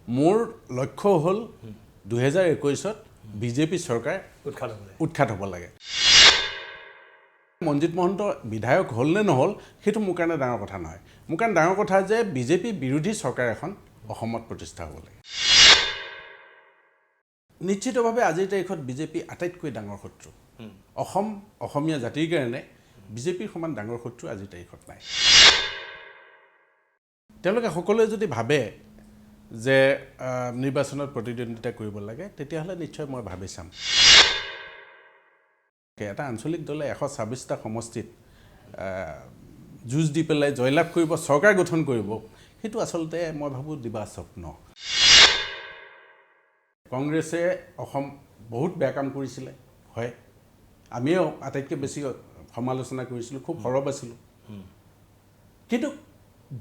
মোৰ লক্ষ্য হ'ল 2021ত বিজেপি চৰকাৰ উৎখাত হ'ব লাগে মনজিত মহন্ত বিধায়ক হ'ল নে নহ'ল সেইটো মোৰ কাৰণে ডাঙৰ কথা নহয় মোৰ কাৰণে ডাঙৰ কথা যে বিজেপি বিৰোধী চৰকাৰ এখন অসমত প্ৰতিষ্ঠা হ'ব লাগে নিশ্চিতভাৱে আজিৰ তাৰিখত বিজেপি আটাইতকৈ ডাঙৰ শত্ৰু অসমীয়া জাতিৰ কাৰণে বিজেপিৰ সমান ডাঙৰ শত্ৰু আজিৰ তাৰিখত নাই তেওঁলোকে সকলোৱে যদি ভাবে যে নিৰ্বাচনত প্ৰতিদ্বন্দ্বিতা কৰিব লাগে তেতিয়াহ'লে নিশ্চয় মই ভাবি চাম এটা আঞ্চলিক দলে 126টা সমষ্টিত যুঁজ দি পেলাই জয়লাভ কৰিব চৰকাৰ গঠন কৰিব সেইটো আচলতে মই ভাবোঁ দিবা স্বপ্ন কংগ্ৰেছে অসম বহুত বেয়া কাম কৰিছিলে হয় আমিও আটাইতকৈ বেছি সমালোচনা কৰিছিলোঁ খুব সৰব আছিলোঁ কিন্তু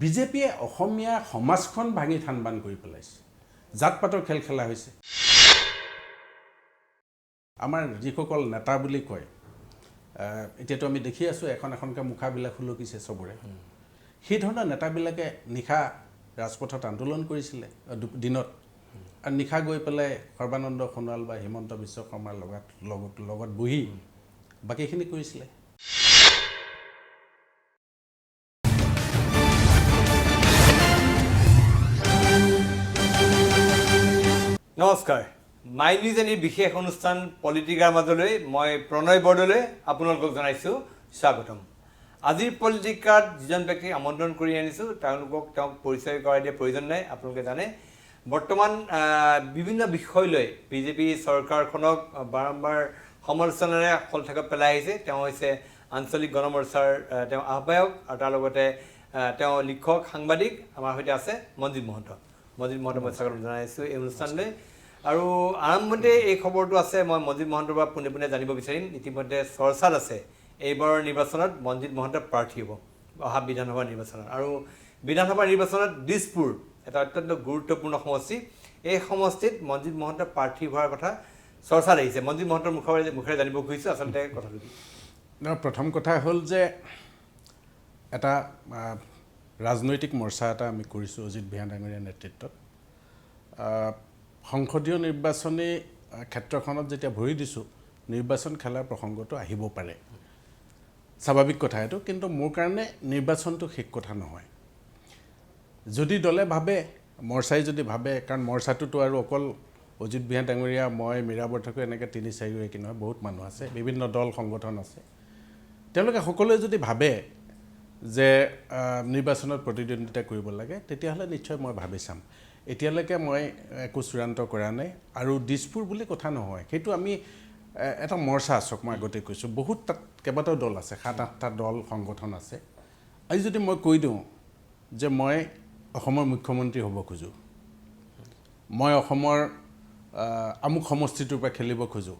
বিজেপিয়ে অসমীয়া সমাজখন ভাঙি থানবান কৰি পেলাইছে জাতপাতৰ খেল খেলা হৈছে আমাৰ যিসকল নেতা বুলি কয় এতিয়াতো আমি দেখি আছোঁ এখনকৈ মুখাবিলাক খুলকিছে চবৰে সেই ধৰণৰ নেতাবিলাকে নিশা ৰাজপথত আন্দোলন কৰিছিলে দিনত আৰু নিশা গৈ পেলাই সৰ্বানন্দ সোণোৱাল বা হিমন্ত বিশ্ব শৰ্মাৰ লগত বহি বাকীখিনি কৰিছিলে নমস্কাৰ মাই নিউজ এনি বিশেষ অনুষ্ঠান পলিটিকাৰ মাজলৈ মই প্ৰণয় বৰদলৈ আপোনালোকক জনাইছোঁ স্বাগতম আজিৰ পলিটিকাত যিজন ব্যক্তিক আমন্ত্ৰণ কৰি আনিছোঁ তেওঁক পৰিচয় কৰাই দিয়াৰ প্ৰয়োজন নাই আপোনালোকে জানে বৰ্তমান বিভিন্ন বিষয় লৈ বিজেপি চৰকাৰখনক বাৰম্বাৰ সমালোচনাৰে শলঠেকত পেলাই আহিছে তেওঁ হৈছে আঞ্চলিক গণমৰ্চাৰ তেওঁ আহ্বায়ক আৰু তাৰ লগতে তেওঁ লিখক সাংবাদিক আমাৰ সৈতে আছে মনজিত মহন্ত মই স্বাগতম জনাইছোঁ এই অনুষ্ঠানলৈ আৰু আৰম্ভণিতে এই খবৰটো আছে মই মনজিত মহন্তৰ পৰা পোনে পোনে জানিব বিচাৰিম ইতিমধ্যে চৰ্চাত আছে এইবাৰৰ নিৰ্বাচনত মনজিত মহন্ত প্ৰাৰ্থী হ'ব অহা বিধানসভা নিৰ্বাচনত আৰু বিধানসভা নিৰ্বাচনত দিছপুৰ এটা অত্যন্ত গুৰুত্বপূৰ্ণ সমষ্টি এই সমষ্টিত মনজিত মহন্ত প্ৰাৰ্থী হোৱাৰ কথা চৰ্চাত আহিছে মনজিত মহন্তৰ মুখেৰে জানিব খুজিছোঁ আচলতে কথাটো কি প্ৰথম কথা হ'ল যে এটা ৰাজনৈতিক মৰ্চা এটা আমি কৰিছোঁ অজিত বিহান ডাঙৰীয়াৰ নেতৃত্বত সংসদীয় নিৰ্বাচনী ক্ষেত্ৰখনত যেতিয়া ভৰি দিছোঁ নিৰ্বাচন খেলাৰ প্ৰসংগটো আহিব পাৰে স্বাভাৱিক কথা এইটো কিন্তু মোৰ কাৰণে নিৰ্বাচনটো শেষ কথা নহয় যদি দলে ভাবে মৰ্চাই যদি ভাবে কাৰণ মৰ্চাটোতো আৰু অকল অজিত বিহান ডাঙৰীয়া মই মীৰা বৰঠাকুৰ এনেকৈ 3-4গৰাকী নহয় বহুত মানুহ আছে বিভিন্ন দল সংগঠন আছে তেওঁলোকে সকলোৱে যদি ভাবে যে নিৰ্বাচনত প্ৰতিদ্বন্দ্বিতা কৰিব লাগে তেতিয়াহ'লে নিশ্চয় মই ভাবি চাম এতিয়ালৈকে মই একো চূড়ান্ত কৰা নাই আৰু দিছপুৰ বুলি কথা নহয় সেইটো আমি এটা মৰ্চা আছক মই আগতে কৈছোঁ বহুত তাত কেইবাটাও দল আছে 7-8টা দল সংগঠন আছে আজি যদি মই কৈ দিওঁ যে মই অসমৰ মুখ্যমন্ত্ৰী হ'ব খোজোঁ মই অসমৰ আমুক সমষ্টিটোৰ পৰা খেলিব খোজোঁ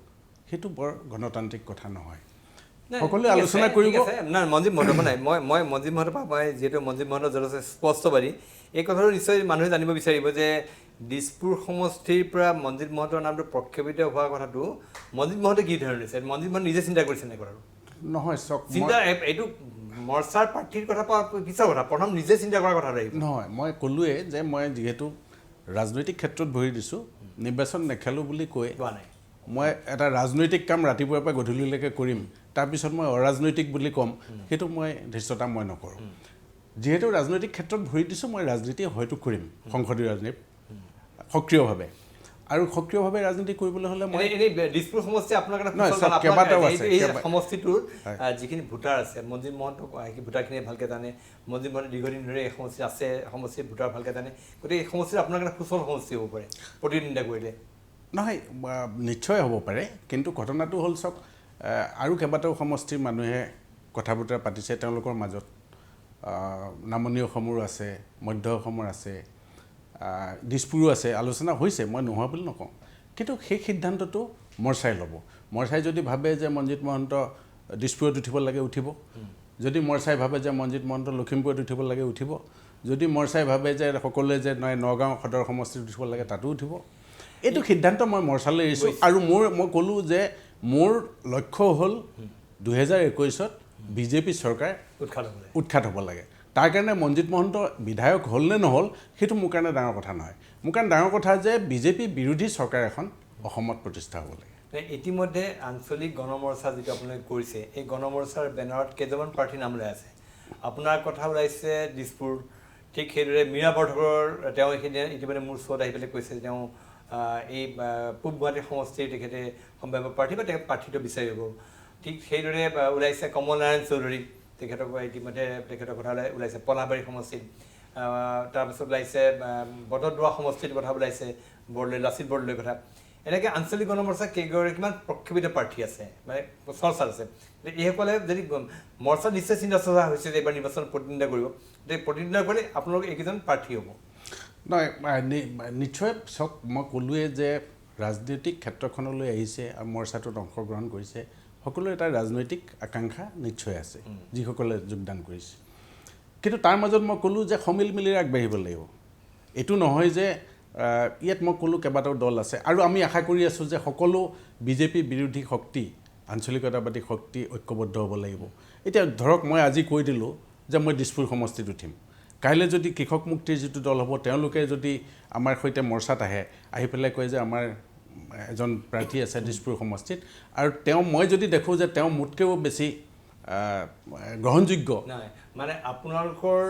সেইটো বৰ গণতান্ত্ৰিক কথা নহয় সকলোৱে আলোচনা কৰিব নাই মনজিত মহন্ত নাই মই মনজিত মহন্তৰ পৰা মই যিহেতু মনজিত মহন্ত যথেষ্ট স্পষ্টবাদী এই কথাটো নিশ্চয় মানুহে জানিব বিচাৰিব যে দিছপুৰ সমষ্টিৰ পৰা মনজিত মহন্তৰ নামটো প্ৰক্ষেপিত হোৱা কথাটো মনজিত মহন্তে কি ধৰণে লৈছে মনজিত মহন্ত নিজে চিন্তা কৰিছে নে কথাটো নহয় চক চিন্তা এইটো মৰ্চাৰ প্ৰাৰ্থীৰ কথা পিছৰ কথা প্ৰথম নিজে চিন্তা কৰাৰ কথা নহয় মই ক'লোৱে যে মই যিহেতু ৰাজনৈতিক ক্ষেত্ৰত ভৰি দিছোঁ নিৰ্বাচন নেখেলোঁ বুলি কৈ মই এটা ৰাজনৈতিক কাম ৰাতিপুৱাৰ পৰা গধূলিলৈকে কৰিম তাৰপিছত মই অৰাজনৈতিক বুলি ক'ম সেইটো মই ধৃষ্টতা মই নকৰোঁ যিহেতু ৰাজনৈতিক ক্ষেত্ৰত ভৰি দিছোঁ মই ৰাজনীতি হয়তো কৰিম সংসদীয় ৰাজনীতি সক্ৰিয়ভাৱে আৰু সক্ৰিয়ভাৱে ৰাজনীতি কৰিবলৈ হ'লে মই দিছপুৰ সমষ্টি আপোনাৰ সমষ্টিটোৰ যিখিনি ভোটাৰ আছে মনজিত মহন্তক ভোটাৰখিনিয়ে ভালকৈ জানে মনজিত মহন্ত দীৰ্ঘদিন ধৰি এই সমষ্টি আছে সমষ্টিৰ ভোটাৰ ভালকৈ জানে গতিকে এই সমষ্টিটো আপোনাৰ কাৰণে সুচল সমষ্টি হ'ব পাৰে প্ৰতিদ্বন্দ্বিতা কৰিলে নহয় নিশ্চয় হ'ব পাৰে কিন্তু ঘটনাটো হ'ল চাওক আৰু কেইবাটাও সমষ্টিৰ মানুহে কথা বতৰা পাতিছে তেওঁলোকৰ মাজত নামনি অসমৰো আছে মধ্য অসমৰ আছে দিছপুৰো আছে আলোচনা হৈছে মই নোহোৱা বুলি নকওঁ কিন্তু সেই সিদ্ধান্তটো মৰ্চাই ল'ব মৰ্চাই যদি ভাবে যে মনজিত মহন্ত দিছপুৰত উঠিব লাগে উঠিব যদি মৰ্চাই ভাবে যে মনজিত মহন্ত লখিমপুৰত উঠিব লাগে উঠিব যদি মৰ্চাই ভাবে যে সকলোৱে যে নগাঁও সদৰ সমষ্টিত উঠিব লাগে তাতো উঠিব এইটো সিদ্ধান্ত মই মৰ্চালৈ এৰিছোঁ আৰু মই ক'লোঁ যে মোৰ লক্ষ্য হ'ল 2021ত বিজেপি চৰকাৰ উৎখাত হ'ব লাগে তাৰ কাৰণে মনজিত মহন্ত বিধায়ক হ'ল নে নহ'ল সেইটো মোৰ কাৰণে ডাঙৰ কথা নহয় মোৰ কাৰণে ডাঙৰ কথা যে বিজেপি বিৰোধী চৰকাৰ এখন অসমত প্ৰতিষ্ঠা হ'ব লাগে। ইতিমধ্যে আঞ্চলিক গণমৰ্চা যিটো আপোনালোকে কৰিছে এই গণমৰ্চাৰ বেনাৰত কেইজনমান প্ৰাৰ্থীৰ নাম ওলাই আছে। আপোনাৰ কথা ওলাইছে দিছপুৰ, ঠিক সেইদৰে মীৰা বৰঠাকুৰৰ তেওঁ এইখিনি ইতিমধ্যে মোৰ ওচৰত আহি পেলাই কৈছে তেওঁ এই পূব গুৱাহাটী সমষ্টিৰ তেখেতে সম্ভাৱ্য প্ৰাৰ্থী বা তেখেত প্ৰাৰ্থীটো বিচাৰি হ'ব। ঠিক সেইদৰে ওলাইছে কমল নাৰায়ণ চৌধুৰী, তেখেতক ইতিমধ্যে তেখেতৰ কথা ওলাইছে পলাবাৰী সমষ্টিত। তাৰপিছত ওলাইছে বটদ্ৰৱা সমষ্টিৰ কথা ওলাইছে বৰদলৈ, লাচিত বৰদলৈৰ কথা। এনেকৈ আঞ্চলিক গণমৰ্চা কেইগৰাকীমান প্ৰক্ষেপিত প্ৰাৰ্থী আছে, মানে চৰ্চাত আছে। এইসকলে যদি মৰ্চা নিশ্চয় চিন্তা চৰ্চা হৈছে যে এইবাৰ নিৰ্বাচনত প্ৰতিদ্বন্দ্বিতা কৰিব, গতিকে প্ৰতিদ্বন্দ্বিতা কৰিলে আপোনালোক এইকেইজন প্ৰাৰ্থী হ'ব। নহয়, নিশ্চয় চাওক, মই ক'লোৱে যে ৰাজনৈতিক ক্ষেত্ৰখনলৈ আহিছে আৰু মৰ্চাটোত অংশগ্ৰহণ কৰিছে, সকলোৰে এটা ৰাজনৈতিক আকাংক্ষা নিশ্চয় আছে যিসকলে যোগদান কৰিছে। কিন্তু তাৰ মাজত মই ক'লোঁ যে সমিল মিলি আগবাঢ়িব লাগিব। এইটো নহয় যে ইয়াত মই ক'লোঁ কেইবাটাও দল আছে আৰু আমি আশা কৰি আছোঁ যে সকলো বিজেপি বিৰোধী শক্তি, আঞ্চলিকতাবাদী শক্তি ঐক্যবদ্ধ হ'ব লাগিব। এতিয়া ধৰক মই আজি কৈ দিলোঁ যে মই দিছপুৰ সমষ্টিত উঠিম, কাইলৈ যদি কৃষক মুক্তিৰ যিটো দল হ'ব তেওঁলোকে যদি আমাৰ সৈতে মৰ্চাত আহি পেলাই কয় যে আমাৰ এজন প্ৰাৰ্থী আছে দিছপুৰ সমষ্টিত আৰু মই যদি দেখোঁ যে তেওঁ মোতকৈও বেছি গ্ৰহণযোগ্য, মানে আপোনালোকৰ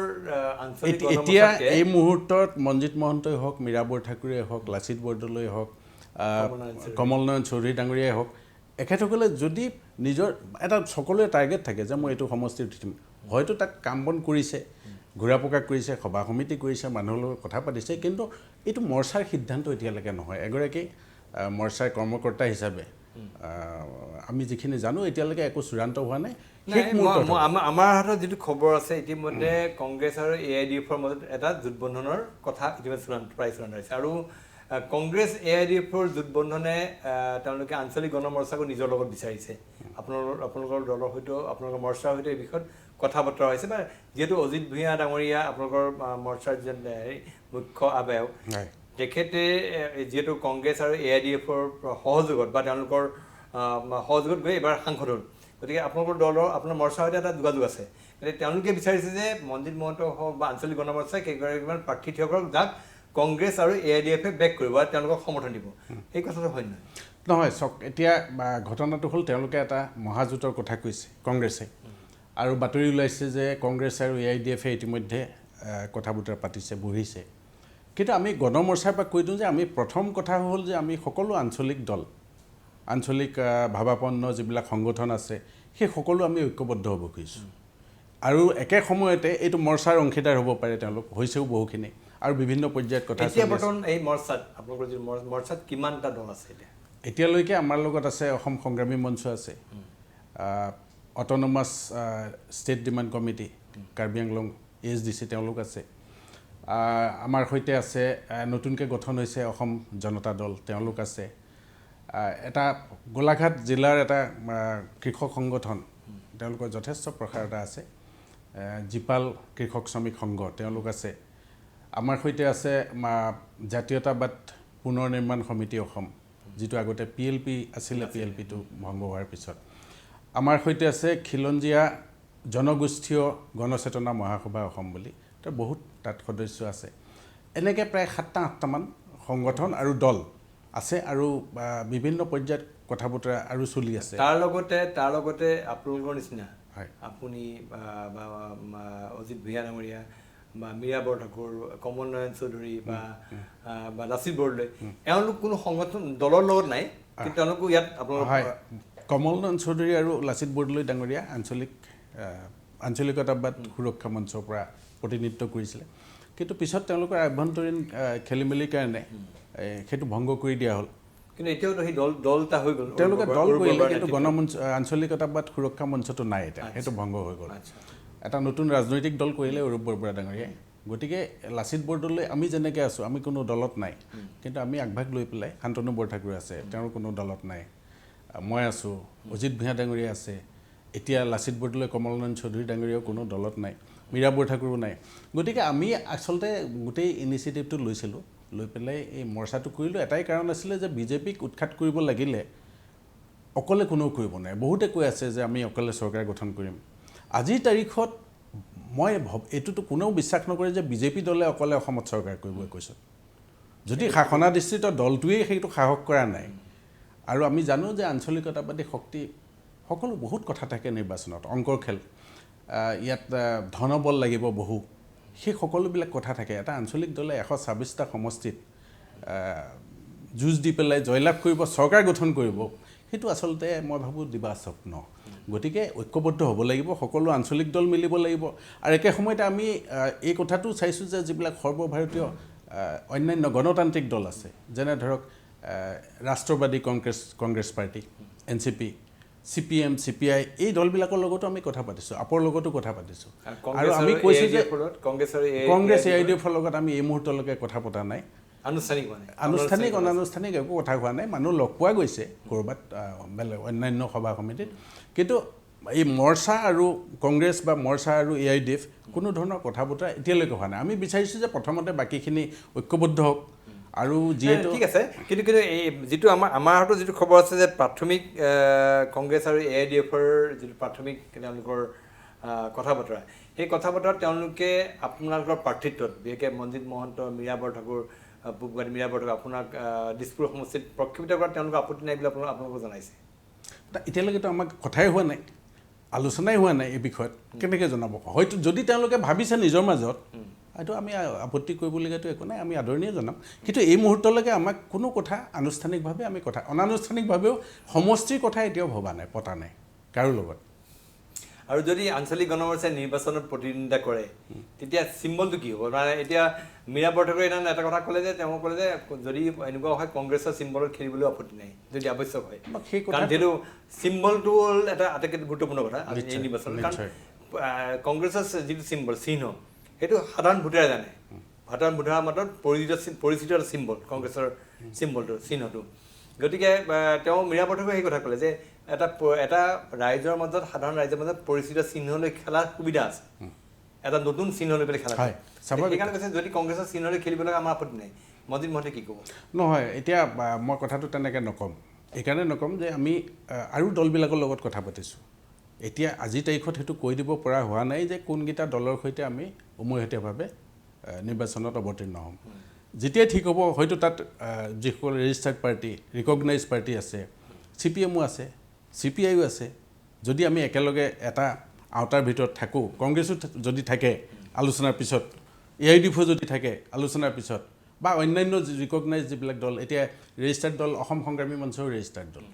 এতিয়া এই মুহূৰ্তত মনজিৎ মহন্তই হওক, মীৰা বৰঠাকুৰে হওক, লাচিত বৰদলৈ হওক, কমল নয়ন চৌধুৰী ডাঙৰীয়াই হওক, এখেতসকলে যদি নিজৰ এটা সকলোৰে টাৰ্গেট থাকে যে মই এইটো সমষ্টিত উঠিম, হয়তো তাত কাম বন কৰিছে, ঘূৰা পকা কৰিছে, সভা সমিতি কৰিছে, মানুহৰ লগত কথা পাতিছে, কিন্তু এইটো মৰ্চাৰ সিদ্ধান্ত এতিয়ালৈকে নহয়। এগৰাকী মৰ্চাৰ কৰ্মকৰ্তা হিচাপে আমি যিখিনি জানো এতিয়ালৈকে একো চূড়ান্ত হোৱা নাই। আমাৰ হাতত যিটো খবৰ আছে ইতিমধ্যে কংগ্ৰেছ আৰু AIDFৰ মাজত এটা জোটবন্ধনৰ কথা ইতিমধ্যে প্ৰায় চূড়ান্ত হৈছে আৰু কংগ্ৰেছ AIDFৰ জোটবন্ধনে তেওঁলোকে আঞ্চলিক গণমৰ্চাকো নিজৰ লগত বিচাৰিছে। আপোনালোকৰ দলৰ সৈতেও আপোনালোকৰ মৰ্চাৰ সৈতে এই বিষয়ত কথা বতৰা হৈছে, বা যিহেতু অজিত ভূঞা ডাঙৰীয়া আপোনালোকৰ মৰ্চাৰ যিজন মুখ্য আহ্বায়ক, তেখেতে যিহেতু কংগ্ৰেছ আৰু AIDFৰ সহযোগত বা তেওঁলোকৰ সহযোগত গৈ এইবাৰ সাংসদ হ'ল, গতিকে আপোনালোকৰ দলৰ আপোনাৰ মৰ্চাৰ সৈতে এটা যোগাযোগ আছে। গতিকে তেওঁলোকে বিচাৰিছে যে মনজিৎ মহন্ত হওক বা আঞ্চলিক গণমৰ্চাই কেইগৰাকীমান প্ৰাৰ্থী থিয় কৰক যাক কংগ্ৰেছ আৰু AIDFে বেক কৰিব বা তেওঁলোকক সমৰ্থন দিব। এই কথাটো হয় নহয়? চাওক, এতিয়া ঘটনাটো হ'ল তেওঁলোকে এটা মহাজোঁটৰ কথা কৈছে কংগ্ৰেছে, আৰু বাতৰি ওলাইছে যে কংগ্ৰেছ আৰু AIDFে ইতিমধ্যে কথা বতৰা পাতিছে, বহিছে। কিন্তু আমি গণমৰ্চাৰ পৰা কৈ দিওঁ যে আমি প্ৰথম কথা হ'ল যে আমি সকলো আঞ্চলিক দল, আঞ্চলিক ভাৱাপন্ন যিবিলাক সংগঠন আছে সেই সকলো আমি ঐক্যবদ্ধ হ'ব খুজিছোঁ আৰু একে সময়তে এইটো মৰ্চাৰ অংশীদাৰ হ'ব পাৰে, তেওঁলোক হৈছেও বহুখিনি আৰু বিভিন্ন পৰ্যায়ত কথা এতিয়া বৰ্তমান এই মৰ্চাত আপোনালোকৰ যি মৰ্চাত কিমানটা দল আছে? এতিয়ালৈকে আমাৰ লগত আছে অসম সংগ্ৰামী মঞ্চ আছে, autonomous state demand committee Karbi Anglong ASDC তেওঁলোক আছে, আমাৰ সৈতে আছে নতুনকৈ গঠন হৈছে অসম জনতা দল তেওঁলোক আছে, এটা গোলাঘাট জিলাৰ এটা কৃষক সংগঠন তেওঁলোকৰ যথেষ্ট প্ৰসাৰতা আছে, জীপাল কৃষক শ্ৰমিক সংঘ তেওঁলোক আছে, আমাৰ সৈতে আছে জাতীয়তাবাদ পুনৰ নিৰ্মাণ সমিতি অসম, যিটো আগতে PLP আছিলে, PLPটো ভংগ হোৱাৰ পিছত, আমাৰ সৈতে আছে খিলঞ্জীয়া জনগোষ্ঠীয় গণচেতনা মহাসভা অসম বুলি, বহুত তাত সদস্য আছে। এনেকৈ প্ৰায় 7-8টামান সংগঠন আৰু দল আছে আৰু বিভিন্ন পৰ্যায়ত কথা বতৰা আৰু চলি আছে। তাৰ লগতে আপোনালোকৰ নিচিনা আপুনি অজিত ভূঞা ডাঙৰীয়া বা মীৰা বৰঠাকুৰ, কমল নয়ন চৌধুৰী বা লাচিত বৰদলৈ, এওঁলোক কোনো সংগঠন দলৰ লগত নাই, কিন্তু তেওঁলোকো ইয়াত আপোনালোক কমল নয়ন চৌধুৰী আৰু লাচিত বৰদলৈ ডাঙৰীয়া আঞ্চলিকতাবাদ সুৰক্ষা মঞ্চৰ পৰা প্ৰতিনিধিত্ব কৰিছিলে, কিন্তু পিছত তেওঁলোকৰ আভ্যন্তৰীণ খেলি মেলিৰ কাৰণে সেইটো ভংগ কৰি দিয়া হ'ল। কিন্তু এতিয়াও সেই দল এটা হৈ গ'ল, তেওঁলোকে দল কৰিলে, কিন্তু গণমঞ্চ আঞ্চলিকতাবাদ সুৰক্ষা মঞ্চটো নাই এতিয়া, সেইটো ভংগ হৈ গ'ল। এটা নতুন ৰাজনৈতিক দল কৰিলে অৰূপ বৰবৰা ডাঙৰীয়াই। গতিকে লাচিত বৰদলৈ আমি যেনেকৈ আছোঁ, আমি কোনো দলত নাই, কিন্তু আমি আগভাগ লৈ পেলাই, শান্তনু বৰঠাকুৰ আছে, তেওঁৰ কোনো দলত নাই, মই আছোঁ, অজিত ভূঞা ডাঙৰীয়া আছে, এতিয়া লাচিত বৰদলৈ, কমল নয়ন চৌধুৰী ডাঙৰীয়াও কোনো দলত নাই, মীৰা বৰঠাকুৰো নাই। গতিকে আমি আচলতে গোটেই ইনিচিয়েটিভটো লৈছিলোঁ, লৈ পেলাই এই মৰ্চাটো কৰিলোঁ। এটাই কাৰণ আছিলে যে বিজেপিক উৎখাত কৰিব লাগিলে অকলে কোনেও কৰিব নোৱাৰে। বহুতে কৈ আছে যে আমি অকলে চৰকাৰ গঠন কৰিম। আজিৰ তাৰিখত মই এইটোতো কোনেও বিশ্বাস নকৰে যে বিজেপি দলে অকলে অসমত চৰকাৰ কৰিব কৈছে। যদি শাসনাধিষ্ঠিত দলটোৱেই সেইটো সাহস কৰা নাই আৰু আমি জানো যে আঞ্চলিকতাবাদী শক্তি সকলো বহুত কথা থাকে নিৰ্বাচনত অংকৰ খেল ইয়াত ধনবল লাগিব বহু সেই সকলোবিলাক কথা থাকে এটা আঞ্চলিক দলে 126টা সমষ্টিত যুঁজ দি পেলাই জয়লাভ কৰিব চৰকাৰ গঠন কৰিব সেইটো আচলতে মই ভাবোঁ দিবা স্বপ্ন গতিকে ঐক্যবদ্ধ হ'ব লাগিব সকলো আঞ্চলিক দল মিলিব লাগিব আৰু একে সময়তে আমি এই কথাটো চাইছোঁ যে যিবিলাক সৰ্বভাৰতীয় অন্যান্য গণতান্ত্ৰিক দল আছে যেনে ধৰক ৰাষ্ট্ৰবাদী Congress party NCP CPM CPI এই দলবিলাকৰ লগতো আমি কথা পাতিছোঁ আপৰ লগতো কথা পাতিছোঁ আৰু আমি কৈছোঁ যে কংগ্ৰেছ AIDFৰ লগত আমি এই মুহূৰ্তলৈকে কথা পতা নাই আনুষ্ঠানিক অনানুষ্ঠানিক একো কথা হোৱা নাই মানুহ লগ পোৱা গৈছে ক'ৰবাত অন্যান্য সভা সমিতিত কিন্তু এই মৰ্চা আৰু কংগ্ৰেছ বা মৰ্চা আৰু AIDF কোনো ধৰণৰ কথা বতৰা এতিয়ালৈকে হোৱা নাই আমি বিচাৰিছোঁ যে প্ৰথমতে বাকীখিনি ঐক্যবদ্ধ হওক আৰু যিহেতু ঠিক আছে কিন্তু এই যিটো আমাৰ হাতত যিটো খবৰ আছে যে প্ৰাথমিক কংগ্ৰেছ আৰু AIDFৰ যিটো প্ৰাথমিক তেওঁলোকৰ কথা বতৰা সেই কথা বতৰাত তেওঁলোকে আপোনালোকৰ প্ৰাৰ্থিত্বত বিশেষকৈ মনজিৎ মহন্ত মীৰা বৰঠাকুৰ বুবগাৰী মীৰা বৰঠাকুৰ আপোনাক দিছপুৰ সমষ্টিত প্ৰক্ষেপিত কৰাত তেওঁলোকৰ আপত্তি নাই বুলি আপোনালোকক জনাইছে এতিয়ালৈকেতো আমাক কথাই হোৱা নাই আলোচনাই হোৱা নাই এই বিষয়ত কেনেকৈ জনাব হয়তো যদি তেওঁলোকে ভাবিছে নিজৰ মাজত হয়তো আমি আপত্তি কৰিবলগীয়াটো একো নাই আমি আদৰণীয় জনাম কিন্তু এই মুহূৰ্তলৈকে আমাক কোনো কথা আনুষ্ঠানিকভাৱে আমি কথা অনানুষ্ঠানিকভাৱেও সমষ্টিৰ কথা এতিয়াও ভবা নাই পতা নাই কাৰো লগত আৰু যদি আঞ্চলিক গণমৰ্চাই নিৰ্বাচনত প্ৰতিদ্বন্দ্বিতা কৰে তেতিয়া চিম্বলটো কি হ'ব মানে এতিয়া মীৰা বৰঠাকুৰে এটা কথা ক'লে যে তেওঁ ক'লে যে যদি এনেকুৱা হয় কংগ্ৰেছৰ চিম্বলত খেলিবলৈ আপত্তি নাই যদি আৱশ্যক হয় কাৰণ যিহেতু চিম্বলটো হ'ল এটা আটাইতকৈ গুৰুত্বপূৰ্ণ কথা এই নিৰ্বাচনত কাৰণ কংগ্ৰেছৰ যিটো চিম্বল চিহ্ন সেইটো সাধাৰণ ভোটাৰে জানে সাধাৰণ ভোটাৰৰ মাজত পৰিচিত এটা চিম্বল কংগ্ৰেছৰ চিম্বলটো চিহ্নটো গতিকে তেওঁ মীৰা বৰঠাকুৰে সেই কথা ক'লে যে এটা ৰাইজৰ মাজত সাধাৰণ ৰাইজৰ মাজত পৰিচিত চিহ্নলৈ খেলাৰ সুবিধা আছে এটা নতুন চিহ্ন লৈ পেলাই খেলা সেইকাৰণে কৈছে যদি কংগ্ৰেছৰ চিহ্নলৈ খেলিবলৈ আমাৰ আপত্তি নাই মনজিৎ মহন্তে কি ক'ব নহয় এতিয়া মই কথাটো তেনেকৈ নক'ম এইকাৰণে নক'ম যে আমি আৰু দলবিলাকৰ লগত কথা পাতিছোঁ এতিয়া আজিৰ তাৰিখত সেইটো কৈ দিব পৰা হোৱা নাই যে কোনকেইটা দলৰ সৈতে আমি উমৈহতীয়াভাৱে নিৰ্বাচনত অৱতীৰ্ণ হ'ম যেতিয়াই ঠিক হ'ব হয়তো তাত যিসকল ৰেজিষ্টাৰ্ড পাৰ্টি ৰিকগনাইজ পাৰ্টি আছে CPMও আছে CPIও আছে যদি আমি একেলগে এটা আওতাৰ ভিতৰত থাকোঁ কংগ্ৰেছো যদি থাকে আলোচনাৰ পিছত AIDFও যদি থাকে আলোচনাৰ পিছত বা অন্যান্য ৰিকগনাইজ যিবিলাক দল এতিয়া ৰেজিষ্টাৰ্ড দল অসম সংগ্ৰামী মঞ্চও ৰেজিষ্টাৰ্ড দল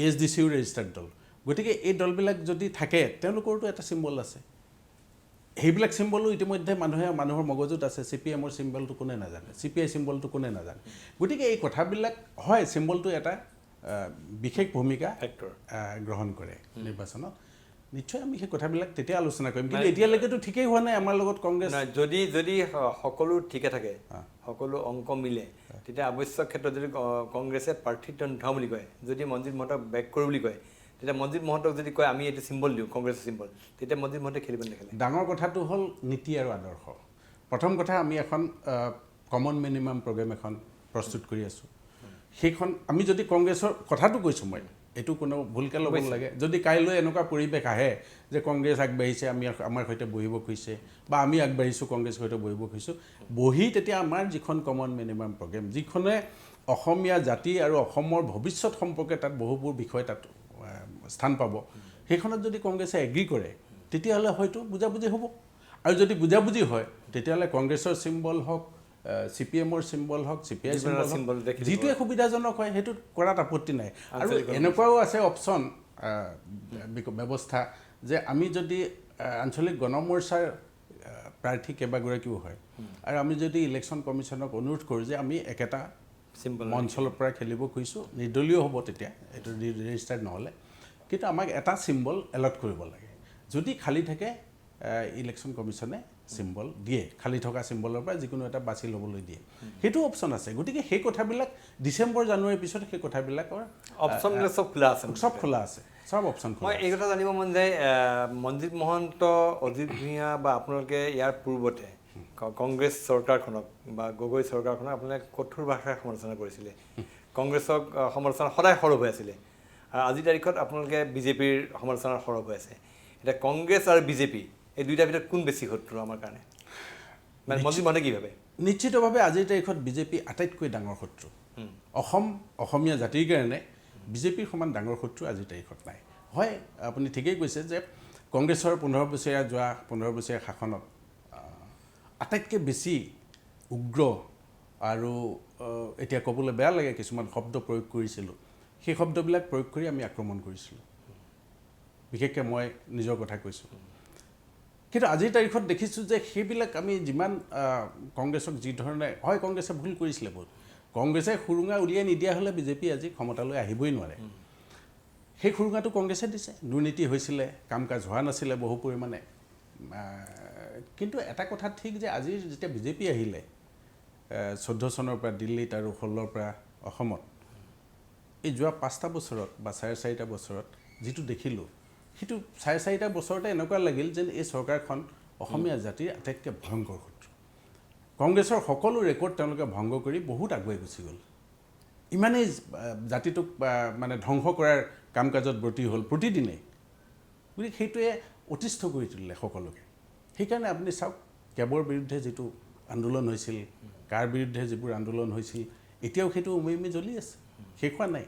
ASDCও ৰেজিষ্টাৰ্ড দল গতিকে এই দলবিলাক যদি থাকে তেওঁলোকৰতো এটা চিম্বল আছে সেইবিলাক চিম্বলো ইতিমধ্যে মানুহৰ মগজুত আছে CPMৰ চিম্বলটো কোনে নাজানে CPI চিম্বলটো কোনে নাজানে গতিকে এই কথাবিলাক হয় চিম্বলটো এটা বিশেষ ভূমিকা গ্ৰহণ কৰে নিৰ্বাচনত নিশ্চয় আমি সেই কথাবিলাক তেতিয়া আলোচনা কৰিম কিন্তু এতিয়ালৈকেতো ঠিকেই হোৱা নাই আমাৰ লগত কংগ্ৰেছ যদি সকলো ঠিকে থাকে সকলো অংক মিলে তেতিয়া আৱশ্যক ক্ষেত্ৰত যদি কংগ্ৰেছে প্ৰাৰ্থিত্ব নুঠাওঁ বুলি কয় যদি মনজিৎ মহন্তক বেক কৰোঁ বুলি কয় তেতিয়া মনজিৎ মহন্তক যদি কয় আমি এইটো চিম্বল দিওঁ কংগ্ৰেছৰ চিম্বল তেতিয়া মনজিৎ মহন্তে খেলিব নেখেলে ডাঙৰ কথাটো হ'ল নীতি আৰু আদৰ্শ প্ৰথম কথা আমি এখন কমন মিনিমাম প্ৰগ্ৰেম এখন প্ৰস্তুত কৰি আছোঁ সেইখন আমি যদি কংগ্ৰেছৰ কথাটো কৈছোঁ মই এইটো কোনো ভুলকৈ ল'ব নালাগে যদি কাইলৈ এনেকুৱা পৰিৱেশ আহে যে কংগ্ৰেছ আগবাঢ়িছে আমাৰ সৈতে বহিব খুজিছে বা আমি আগবাঢ়িছোঁ কংগ্ৰেছৰ সৈতে বহিব খুজিছোঁ বহি তেতিয়া আমাৰ যিখন কমন মিনিমাম প্ৰগ্ৰেম যিখনে অসমীয়া জাতি আৰু অসমৰ ভৱিষ্যত সম্পৰ্কে তাত বহুবোৰ বিষয় তাত স্থান পাব সেইখনত যদি কংগ্ৰেছে এগ্ৰী কৰে তেতিয়াহ'লে হয়তো বুজাবুজি হ'ব আৰু যদি বুজাবুজি হয় তেতিয়াহ'লে কংগ্ৰেছৰ চিম্বল হওক CPMৰ চিম্বল হওক CPI চিম্বল যিটোৱে সুবিধাজনক হয় সেইটো কৰাত আপত্তি নাই আৰু এনেকুৱাও আছে অপশ্যন ব্যৱস্থা যে আমি যদি আঞ্চলিক গণমৰ্চাৰ প্ৰাৰ্থী কেইবাগৰাকীও হয় আৰু আমি যদি ইলেকশ্যন কমিশ্যনক অনুৰোধ কৰোঁ যে আমি একেটা অঞ্চলৰ পৰা খেলিব খুজিছোঁ নিৰ্দলীয় হ'ব তেতিয়া এইটো ৰেজিষ্টাৰ্ড নহ'লে কিন্তু আমাক এটা চিম্বল এলট কৰিব লাগে যদি খালী থাকে ইলেকশ্যন কমিশ্যনে চিম্বল দিয়ে খালী থকা চিম্বলৰ পৰা যিকোনো এটা বাছি ল'বলৈ দিয়ে সেইটো অপশ্যন আছে গতিকে সেই কথাবিলাক ডিচেম্বৰ জানুৱাৰীৰ পিছত সেই কথাবিলাকৰ অপশ্যনবিলাক চব খোলা আছে চব অপশ্যন মই এই কথা জানিব মন যায় মনজিৎ মহন্ত অজিত ভূঞা বা আপোনালোকে ইয়াৰ পূৰ্বতে কংগ্ৰেছ চৰকাৰখনক বা গগৈ চৰকাৰখনক আপোনালোকে কঠোৰ ভাষাৰে সমালোচনা কৰিছিলে কংগ্ৰেছক সমালোচনা সদায় সৰব হৈ আছিলে আৰু আজিৰ তাৰিখত আপোনালোকে BJPৰ সমালোচনাৰ সৰব হৈ আছে এতিয়া কংগ্ৰেছ আৰু BJP এই দুইটাৰ ভিতৰত কোন বেছি শত্ৰু আমাৰ কাৰণে মানে মনজিৎ মহন্তে কি ভাবে নিশ্চিতভাৱে আজিৰ তাৰিখত বিজেপি আটাইতকৈ ডাঙৰ শত্ৰু অসমীয়া জাতিৰ কাৰণে বিজেপিৰ সমান ডাঙৰ শত্ৰু আজিৰ তাৰিখত নাই হয় আপুনি ঠিকেই কৈছে যে কংগ্ৰেছৰ 15 বছৰীয়া যোৱা 15 বছৰীয়া শাসনত আটাইতকৈ বেছি উগ্ৰ আৰু এতিয়া ক'বলৈ বেয়া লাগে কিছুমান শব্দ প্ৰয়োগ কৰিছিলোঁ সেই শব্দবিলাক প্ৰয়োগ কৰি আমি আক্ৰমণ কৰিছিলোঁ বিশেষকৈ মই নিজৰ কথা কৈছোঁ কিন্তু আজিৰ তাৰিখত দেখিছোঁ যে সেইবিলাক আমি যিমান কংগ্ৰেছক যি ধৰণে হয় কংগ্ৰেছে ভুল কৰিছিলে বহুত কংগ্ৰেছে সুৰুঙা উলিয়াই নিদিয়া হ'লে বিজেপি আজি ক্ষমতালৈ আহিবই নোৱাৰে সেই সুৰুঙাটো কংগ্ৰেছে দিছে দুৰ্নীতি হৈছিলে কাম কাজ হোৱা নাছিলে বহু পৰিমাণে কিন্তু এটা কথা ঠিক যে আজি যেতিয়া বিজেপি আহিলে 14 চনৰ পৰা দিল্লীত আৰু 16ৰ পৰা অসমত এই যোৱা 5টা বছৰত বা 4.5টা বছৰত যিটো দেখিলোঁ সেইটো 4.5টা বছৰতে এনেকুৱা লাগিল যেন এই চৰকাৰখন অসমীয়া জাতিৰ আটাইতকৈ ভয়ংকৰ শত্ৰু কংগ্ৰেছৰ সকলো ৰেকৰ্ড তেওঁলোকে ভংগ কৰি বহুত আগুৱাই গুচি গ'ল ইমানেই জাতিটোক মানে ধ্বংস কৰাৰ কাম কাজত ব্ৰতী হ'ল প্ৰতিদিনে গতিকে সেইটোৱে অতিষ্ঠ কৰি তুলিলে সকলোকে সেইকাৰণে আপুনি চাওক কেবৰ বিৰুদ্ধে যিটো আন্দোলন হৈছিল কাৰ বিৰুদ্ধে যিবোৰ আন্দোলন হৈছিল এতিয়াও সেইটো উমি উমি জ্বলি আছে শেষ হোৱা নাই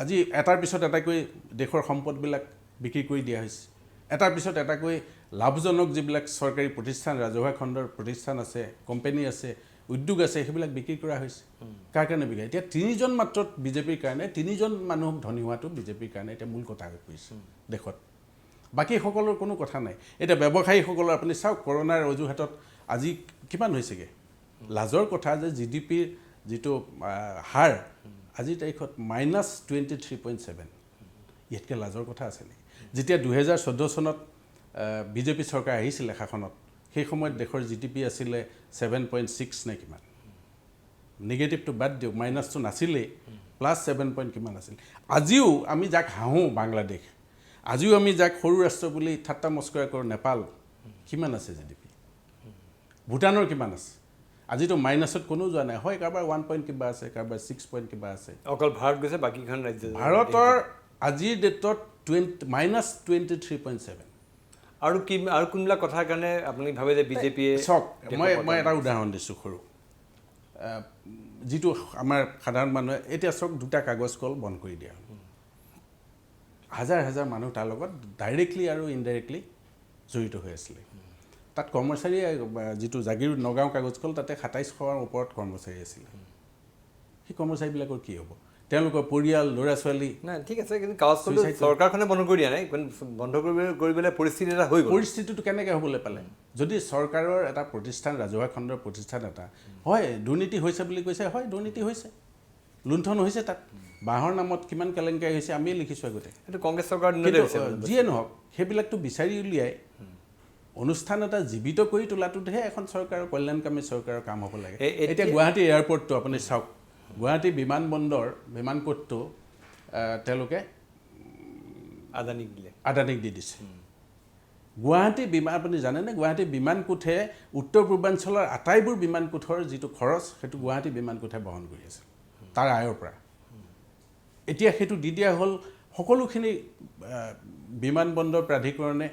আজি এটাৰ পিছত এটাকৈ দেশৰ সম্পদবিলাক বিক্ৰী কৰি দিয়া হৈছে এটাৰ পিছত এটাকৈ লাভজনক যিবিলাক চৰকাৰী প্ৰতিষ্ঠান ৰাজহুৱা খণ্ডৰ প্ৰতিষ্ঠান আছে কোম্পানী আছে উদ্যোগ আছে সেইবিলাক বিক্ৰী কৰা হৈছে কাৰ কাৰণে বিক্ৰী এতিয়া 3জন মাত্ৰ বিজেপিৰ কাৰণে 3জন মানুহক ধনী হোৱাটো বিজেপিৰ কাৰণে এতিয়া মূল কথা হৈ পৰিছে দেশত বাকী সকলৰ কোনো কথা নাই এতিয়া ব্যৱসায়ীসকলৰ আপুনি চাওক কৰোনাৰ অজুহাতত আজি কিমান হৈছেগৈ লাজৰ কথা যে জিডিপিৰ যিটো হাৰ আজিৰ তাৰিখত -23.7 ইয়াতকৈ লাজৰ কথা আছে নেকি যেতিয়া 2014 চনত বিজেপি চৰকাৰ আহিছিলে শাসনত সেই সময়ত দেশৰ জিডিপি আছিলে 7.6 নে কিমান নেগেটিভটো বাদ দিয়ক মাইনাছটো নাছিলেই +7 কিমান আছিল আজিও আমি যাক হাঁহো বাংলাদেশ আজিও আমি যাক সৰু ৰাষ্ট্ৰ বুলি ঠাট্টা মস্কৰা কৰোঁ নেপাল কিমান আছে জিডিপি ভূটানৰ কিমান আছে আজিতো মাইনাছত কোনো যোৱা নাই হয় কাৰোবাৰ 1 কিবা আছে কাৰোবাৰ 6 কিবা আছে অকল ভাৰত গৈছে বাকীখন ৰাজ্য ভাৰতৰ আজিৰ ডেটত -23.7 আৰু কোনবিলাক কথাৰ কাৰণে আপুনি ভাবে যে বিজেপিয়ে চাওক মই এটা উদাহৰণ দিছোঁ সৰু যিটো আমাৰ সাধাৰণ মানুহে এতিয়া চাওক দুটা কাগজ কল বন্ধ কৰি দিয়া হাজাৰ হাজাৰ মানুহ তাৰ লগত ডাইৰেক্টলি আৰু ইনডাইৰেক্টলি জড়িত হৈ আছিলে তাত কৰ্মচাৰী যিটো জাগিৰ নগাঁও কাগজ কল তাতে 2700ৰ ওপৰত কৰ্মচাৰী আছিলে সেই কৰ্মচাৰীবিলাকৰ কি হ'ব তেওঁলোকৰ পৰিয়াল ল'ৰা ছোৱালী নাই ঠিক আছে কিন্তু কাগজ কলটো চৰকাৰখনে বন্ধ কৰি দিয়া নাই বন্ধ কৰিবলৈ পৰিস্থিতি এটা হৈ গ'ল পৰিস্থিতিটো কেনেকৈ হ'বলৈ পালে যদি চৰকাৰৰ এটা প্ৰতিষ্ঠান ৰাজহুৱা খণ্ডৰ প্ৰতিষ্ঠান এটা হয় দুৰ্নীতি হৈছে বুলি কৈছে হয় দুৰ্নীতি হৈছে লুণ্ঠন হৈছে তাত বাঁহৰ নামত কিমান কেলেংকাৰী হৈছে আমিয়ে লিখিছোঁ আগতে এইটো কংগ্ৰেছ চৰকাৰ যিয়ে নহওক সেইবিলাকটো বিচাৰি উলিয়াই অনুষ্ঠান এটা জীৱিত কৰি তোলাটোহে এখন চৰকাৰৰ কল্যাণকামী চৰকাৰৰ কাম হ'ব লাগে এতিয়া গুৱাহাটী এয়াৰপৰ্টটো আপুনি চাওক গুৱাহাটী বিমানবন্দৰ বিমানকোটটো তেওঁলোকে আদানীক দি দিছে গুৱাহাটী আপুনি জানেনে গুৱাহাটী বিমানকোটে উত্তৰ পূৰ্বাঞ্চলৰ আটাইবোৰ বিমানকোটৰ যিটো খৰচ সেইটো গুৱাহাটী বিমানকোটে বহন কৰি আছে তাৰ আয়ৰ পৰা এতিয়া সেইটো দি দিয়া হ'ল সকলোখিনি বিমানবন্দৰ প্ৰাধিকৰণে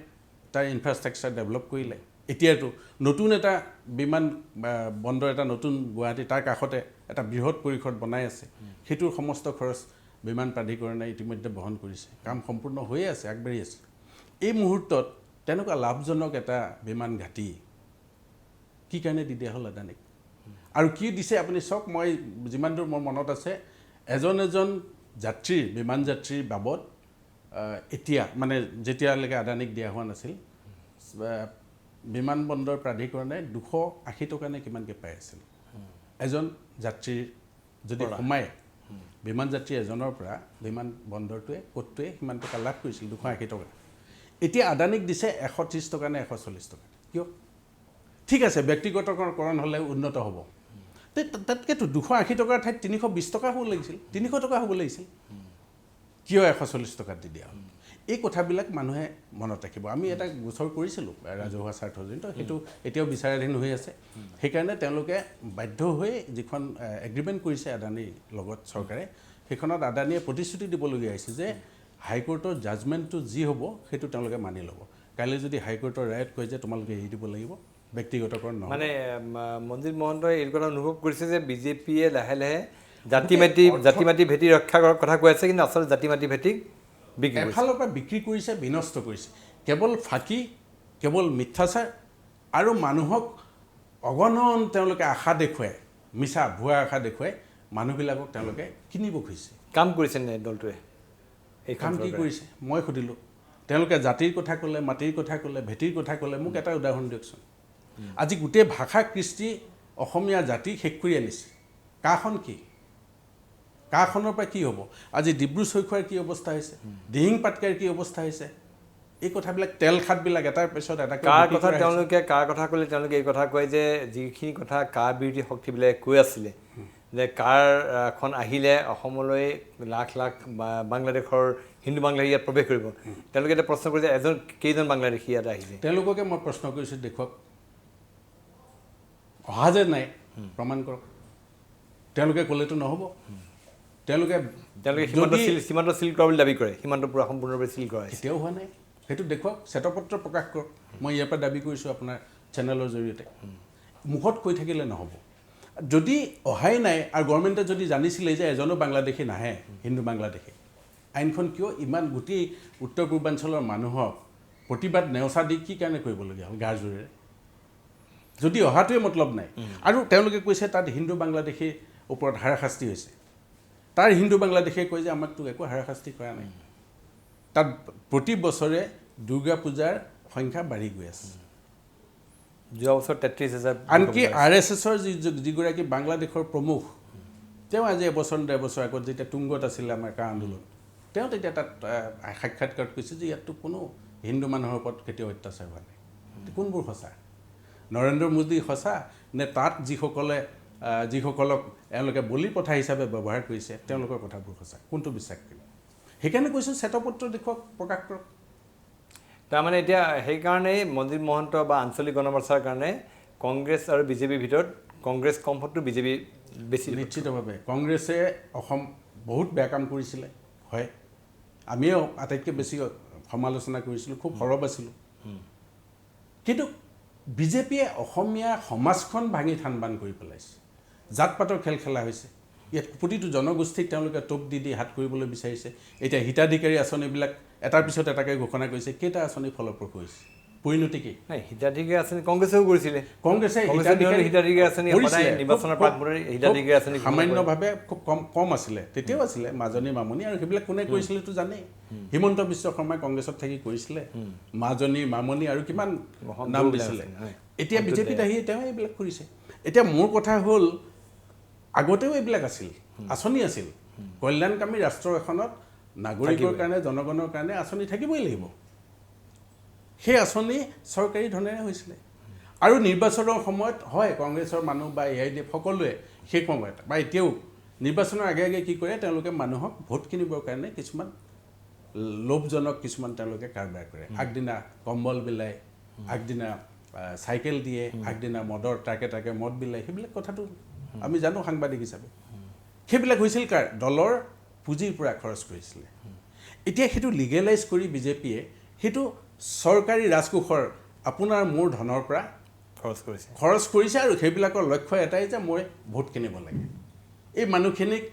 তাৰ ইনফ্ৰাষ্ট্ৰাকচাৰ ডেভেলপ কৰিলে এতিয়াতো নতুন এটা বিমান বন্দৰ এটা নতুন গুৱাহাটী তাৰ কাষতে এটা বৃহৎ পৰিসৰ বনাই আছে সেইটোৰ সমস্ত খৰচ বিমান প্ৰাধিকৰণে ইতিমধ্যে বহন কৰিছে কাম সম্পূৰ্ণ হৈয়ে আছে আগবাঢ়ি আছে এই মুহূৰ্তত তেনেকুৱা লাভজনক এটা বিমান ঘাটি কি কাৰণে দি দিয়া হ'ল আদানীক আৰু কি দিছে আপুনি চাওক মই যিমান দূৰ মোৰ মনত আছে এজন যাত্ৰীৰ বিমান যাত্ৰীৰ বাবদ এতিয়া মানে যেতিয়ালৈকে আদানীক দিয়া হোৱা নাছিল বিমানবন্দৰ প্ৰাধিকৰণে 280 টকা নে কিমানকৈ পাই আছিল এজন যাত্ৰীৰ যদি সোমায় বিমান যাত্ৰী এজনৰ পৰা বিমানবন্দৰটোৱে কোটটোৱে সিমান টকা লাভ কৰিছিল 280 টকা এতিয়া আদানীক দিছে 130 টকা নে 140 টকা কিয় ঠিক আছে ব্যক্তিগতকৰণ হ'লে উন্নত হ'ব তাতকেতো 280 টকাৰ ঠাইত 320 টকা হ'ব লাগিছিল 300 টকা হ'ব লাগিছিল কিয় 140 টকাত দি দিয়া হ'ল এই কথাবিলাক মানুহে মনত ৰাখিব আমি এটা গোচৰ কৰিছিলোঁ ৰাজহুৱা স্বাৰ্থজনিত সেইটো এতিয়াও বিচাৰাধীন হৈ আছে সেইকাৰণে তেওঁলোকে বাধ্য হৈ যিখন এগ্ৰিমেণ্ট কৰিছে আদানীৰ লগত চৰকাৰে সেইখনত আদানীয়ে প্ৰতিশ্ৰুতি দিবলগীয়া হৈছে যে হাইকোৰ্টৰ জাজমেণ্টটো যি হ'ব সেইটো তেওঁলোকে মানি ল'ব কাইলৈ যদি হাইকোৰ্টৰ ৰায়ত কয় যে তোমালোকে এৰি দিব লাগিব ব্যক্তিগতকৰণ নহয়। মানে মনজিৎ মহন্তই এই কথা অনুভৱ কৰিছে যে বিজেপিয়ে লাহে লাহে জাতি মাটি ভেটি ৰক্ষা কৰাৰ কথা কৈ আছে, কিন্তু আচলতে জাতি মাটি ভেটিক বিক্ৰী কৰিছে। এফালৰ পৰা বিক্ৰী কৰিছে, বিনষ্ট কৰিছে, কেৱল ফাঁকি, কেৱল মিথ্যাচাৰ আৰু মানুহক অগণন তেওঁলোকে আশা দেখুৱাই, মিছা ভুৱা আশা দেখুৱাই মানুহবিলাকক তেওঁলোকে কিনিব খুজিছে। কাম কৰিছে নে দলটোৱে? এই কাম কি কৰিছে মই সুধিলোঁ। তেওঁলোকে জাতিৰ কথা ক'লে, মাটিৰ কথা ক'লে, ভেটিৰ কথা ক'লে। মোক এটা উদাহৰণ দিয়কচোন। আজি গোটেই ভাষা কৃষ্টি অসমীয়া জাতি শেষ কৰি আনিছে। কাখন কি? কাখনৰ পৰা কি হ'ব? আজি ডিব্ৰু চৈখোৱাৰ কি অৱস্থা হৈছে, দিহিং পাটকাইৰ কি অৱস্থা হৈছে, এই কথাবিলাক তেল খাটবিলাক এটাৰ পিছত এটা কাৰ কথা ক'লে তেওঁলোকে এই কথা কয় যে যিখিনি কথা কাৰ বিৰোধী শক্তিবিলাকে কৈ আছিলে যে কাৰখন আহিলে অসমলৈ লাখ লাখ বাংলাদেশৰ হিন্দু বাংলাদেশী ইয়াত প্ৰৱেশ কৰিব। তেওঁলোকে এতিয়া প্ৰশ্ন কৰিছে কেইজন বাংলাদেশী ইয়াত আহিছে। তেওঁলোককে মই প্ৰশ্ন কৰিছোঁ, দেখুৱাওক, অহা যে নাই প্ৰমাণ কৰক। তেওঁলোকে ক'লেতো নহ'ব। তেওঁলোকে সীমান্ত চিল কৰা বুলি দাবী কৰে, সীমান্ত পুৰা সম্পূৰ্ণৰূপে চিল কৰা কেতিয়াও হোৱা নাই। সেইটো দেখুৱাওক, শ্বেতপত্ৰ প্ৰকাশ কৰক। মই ইয়াৰ পৰা দাবী কৰিছোঁ আপোনাৰ চেনেলৰ জৰিয়তে। মুখত কৈ থাকিলে নহ'ব। যদি অহাই নাই আৰু গভৰ্ণমেণ্টে যদি জানিছিলে যে এজনো বাংলাদেশী নাহে, হিন্দু বাংলাদেশী, আইনখন কিয় ইমান গোটেই উত্তৰ পূৰ্বাঞ্চলৰ মানুহক প্ৰতিবাদ নেওচা দি কি কাৰণে কৰিবলগীয়া হ'ল গাৰ জোৰেৰে? যদি অহাটোৱে মতলব নাই। আৰু তেওঁলোকে কৈছে তাত হিন্দু বাংলাদেশীৰ ওপৰত হাৰাশাস্তি হৈছে। তাৰ হিন্দু বাংলাদেশীয়ে কয় যে আমাকতো একো হাৰাশাস্তি কৰা নাই। তাত প্ৰতি বছৰে দুৰ্গা পূজাৰ সংখ্যা বাঢ়ি গৈ আছে। যোৱা বছৰ 33,000। আনকি RSSৰ যিগৰাকী বাংলাদেশৰ প্ৰমুখ, তেওঁ আজি এবছৰ ডেৰ বছৰ আগত যেতিয়া তুংগত আছিলে আমাৰ কা আন্দোলন, তেওঁ তেতিয়া তাত সাক্ষাৎকাৰত কৈছে যে ইয়াততো কোনো হিন্দু মানুহৰ ওপৰত কেতিয়াও অত্যাচাৰ হোৱা নাই। কোনবোৰ সঁচা? নৰেন্দ্ৰ মোদী সঁচা নে তাত যিসকলক এওঁলোকে বলি প্ৰথা হিচাপে ব্যৱহাৰ কৰিছে তেওঁলোকৰ কথাবোৰ সঁচা? কোনটো বিশ্বাস কৰিম? সেইকাৰণে কৈছোঁ শ্বেতপত্ৰ দেখুৱাওক, প্ৰকাশ কৰক। তাৰমানে এতিয়া সেইকাৰণেই মনজিৎ মহন্ত বা আঞ্চলিক গণমৰ্চাৰ কাৰণে কংগ্ৰেছ আৰু বিজেপিৰ ভিতৰত কংগ্ৰেছ কম ভোটটো বিজেপি বেছি। নিশ্চিতভাৱে কংগ্ৰেছে অসম বহুত বেয়া কাম কৰিছিলে, হয়। আমিও আটাইতকৈ বেছি সমালোচনা কৰিছিলোঁ, খুব সৰব আছিলোঁ। কিন্তু বিজেপিয়ে অসমীয়া সমাজখন ভাঙি থান বান কৰি পেলাইছে। জাত পাতৰ খেল খেলা হৈছে। ইয়াত প্ৰতিটো জনগোষ্ঠীক তেওঁলোকে টোপ দি হাত কৰিবলৈ বিচাৰিছে। এতিয়া হিতাধিকাৰী আঁচনিবিলাক এটাৰ পিছত এটাকৈ ঘোষণা কৰিছে। কেইটা আঁচনি ফলপ্ৰসূ হৈছে? পৰিণতি কি? হিতাধিকাৰী আঁচনি কংগ্ৰেছেও কৰিছিলে। কংগ্ৰেছে হিতাধিকাৰী আঁচনি নিৰ্বাচনৰ প্ৰাকমূলৰে হিতাধিকাৰী আঁচনি সামান্যভাৱে খুব কম আছিলে, তেতিয়াও আছিলে মাজনী মামনি, আৰু সেইবিলাক কোনে কৰিছিলেতো জানেই। হিমন্ত বিশ্ব শৰ্মাই কংগ্ৰেছত থাকি কৰিছিলে। মাজনী মামনি আৰু কিমান নাম দিছিলে। এতিয়া বিজেপিত আহি তেওঁ এইবিলাক কৰিছে। এতিয়া মোৰ কথা হ'ল, আগতেও এইবিলাক আছিল, আঁচনি আছিল। কল্যাণকামী ৰাষ্ট্ৰ এখনত নাগৰিকৰ কাৰণে, জনগণৰ কাৰণে আঁচনি থাকিবই লাগিব। সেই আঁচনি চৰকাৰী ধনেৰে হৈছিলে। আৰু নিৰ্বাচনৰ সময়ত হয় কংগ্ৰেছৰ মানুহ বা AIDF সকলোৱে সেই সময়ত বা এতিয়াও নিৰ্বাচনৰ আগে আগে কি কৰে, তেওঁলোকে মানুহক ভোট কিনিবৰ কাৰণে কিছুমান লোভজনক কিছুমান তেওঁলোকে কাৰবাৰ কৰে। আগদিনা কম্বল বিলায়, আগদিনা চাইকেল দিয়ে, আগদিনা মদৰ ট্ৰাকে মদ বিলায়। সেইবিলাক কথাটো আমি জানো সাংবাদিক হিচাপে। সেইবিলাক হৈছিল কাৰ? দলৰ পুঁজিৰ পৰা খৰচ কৰিছিলে। এতিয়া সেইটো লিগেলাইজ কৰি বিজেপিয়ে সেইটো চৰকাৰী ৰাজকোষৰ আপোনাৰ মোৰ ধনৰ পৰা খৰচ কৰিছে। আৰু সেইবিলাকৰ লক্ষ্য এটাই যে মই ভোট কিনিব লাগে। এই মানুহখিনিক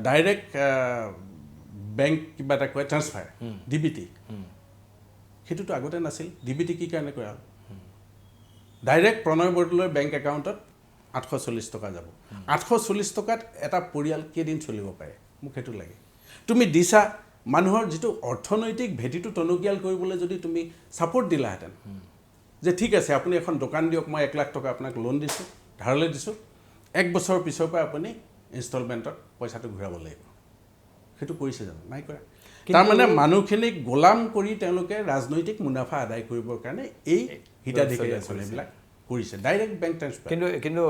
ডাইৰেক্ট বেংক কিবা এটা কয় ট্ৰান্সফাৰ, DBT, সেইটোতো আগতে নাছিল। DBT কি কাৰণে কৰা হ'ল? ডাইৰেক্ট প্ৰণয় বৰদলৈৰ বেংক একাউণ্টত 840 টকা যাব। 840 টকাত এটা পৰিয়াল কেইদিন চলিব পাৰে? মোক সেইটো লাগে। তুমি দিছা মানুহৰ যিটো অৰ্থনৈতিক ভেটিটো টনকিয়াল কৰিবলৈ যদি তুমি ছাপোৰ্ট দিলাহেঁতেন যে ঠিক আছে আপুনি এখন দোকান দিয়ক, মই 1 লাখ টকা আপোনাক লোন দিছোঁ, ধাৰলৈ দিছোঁ, 1 বছৰৰ পিছৰ পৰা আপুনি ইনষ্টলমেণ্টত পইচাটো ঘূৰাব লাগিব। সেইটো কৰিছে জানো? নাই কৰা। তাৰমানে মানুহখিনিক গোলাম কৰি তেওঁলোকে ৰাজনৈতিক মুনাফা আদায় কৰিবৰ কাৰণে এই হিতাধিকাৰী আঁচনিবিলাক কৰিছে, ডাইৰেক্ট বেংক ট্ৰান্সফাৰ। কিন্তু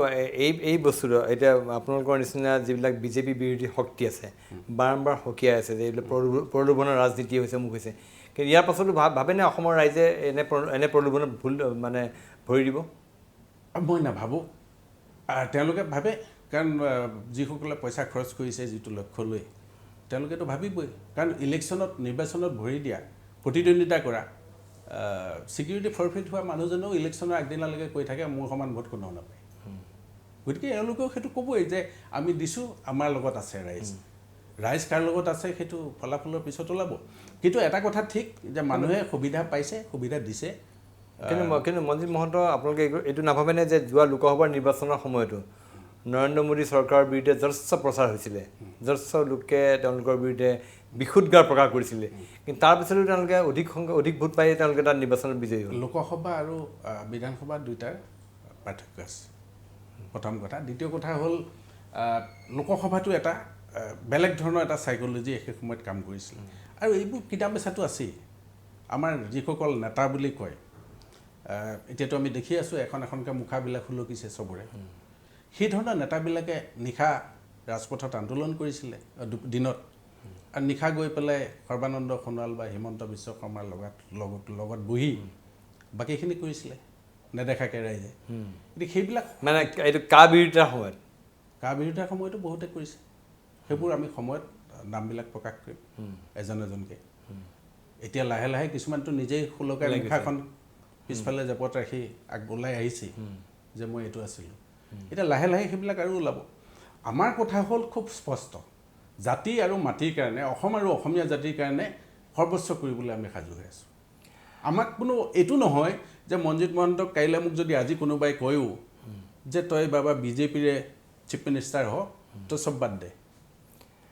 এই বস্তুটো এতিয়া আপোনালোকৰ নিচিনা যিবিলাক বিজেপি বিৰোধী শক্তি আছে বাৰম্বাৰ সকীয়াই আছে যে এইবিলাক প্ৰলোভনৰ ৰাজনীতি হৈছে, মোক হৈছে। কিন্তু ইয়াৰ পাছতো ভাবেনে অসমৰ ৰাইজে এনে প্ৰলোভনত মানে ভৰি দিব? মই নাভাবোঁ। তেওঁলোকে ভাবে, কাৰণ যিসকলে পইচা খৰচ কৰিছে যিটো লক্ষ্য লৈ, তেওঁলোকেতো ভাবিবই। কাৰণ নিৰ্বাচনত ভৰি দিয়া, প্ৰতিদ্বন্দ্বিতা কৰা ছিকিউৰিটি ফৰফিট হোৱা মানুহজনেও ইলেকশ্যনৰ আগদিনালৈকে কৈ থাকে মোৰ সমান ভোট কোনেও নাপায় গতিকে এওঁলোকেও সেইটো ক'বই যে আমি দিছোঁ আমাৰ লগত আছে ৰাইজ কাৰ লগত আছে সেইটো ফলাফলৰ পিছত ওলাব কিন্তু এটা কথা ঠিক যে মানুহে সুবিধা পাইছে সুবিধা দিছে কিন্তু মনজিত মহন্ত আপোনালোকে এইটো নাভাবেনে যে যোৱা লোকসভাৰ নিৰ্বাচনৰ সময়তো নৰেন্দ্ৰ মোদী চৰকাৰৰ বিৰুদ্ধে যথেষ্ট প্ৰচাৰ হৈছিলে যথেষ্ট লোকে তেওঁলোকৰ বিৰুদ্ধে বিশুদ্ধাৰ প্ৰকাশ কৰিছিলে কিন্তু তাৰপিছতো তেওঁলোকে অধিক ভোট পাই তেওঁলোকে তাত নিৰ্বাচনত বিজয়ী হ'ল লোকসভা আৰু বিধানসভা দুয়োটাৰ পাৰ্থক্য আছে প্ৰথম কথা দ্বিতীয় কথা হ'ল লোকসভাটো এটা বেলেগ ধৰণৰ এটা সাইকোলজি সেই সময়ত কাম কৰিছিল আৰু এইবোৰ কিতাপ বেচাটো আছেই আমাৰ যিসকল নেতা বুলি কয় এতিয়াতো আমি দেখি আছোঁ এখনকৈ মুখাবিলাক সুলকিছে চবৰে সেই ধৰণৰ নেতাবিলাকে নিশা ৰাজপথত আন্দোলন কৰিছিলে দিনত আৰু নিশা গৈ পেলাই সৰ্বানন্দ সোণোৱাল বা হিমন্ত বিশ্ব শৰ্মাৰ লগত বহি বাকীখিনি কৰিছিলে নেদেখাকৈ ৰাইজে গতিকে সেইবিলাক মানে এইটো কা বিৰোধিতাৰ সময়তো বহুতে কৰিছে সেইবোৰ আমি সময়ত নামবিলাক প্ৰকাশ কৰিম এজনকৈ এতিয়া লাহে লাহে কিছুমানটো নিজেই সুলকাই মুখাখন পিছফালে জেপত ৰাখি ওলাই আহিছে যে মই এইটো আছিলোঁ এতিয়া লাহে লাহে সেইবিলাক আৰু ওলাব আমাৰ কথা হ'ল খুব স্পষ্ট জাতি আৰু মাটিৰ কাৰণে অসম আৰু অসমীয়া জাতিৰ কাৰণে সৰ্বোচ্চ কৰিবলৈ আমি সাজু হৈ আছোঁ আমাক কোনো এইটো নহয় যে মনজিত মহন্তক কাইলৈ মোক যদি আজি কোনোবাই কয়ও যে তই বাবা বিজেপিৰে চিফ মিনিষ্টাৰ হ তই চব বাদ দে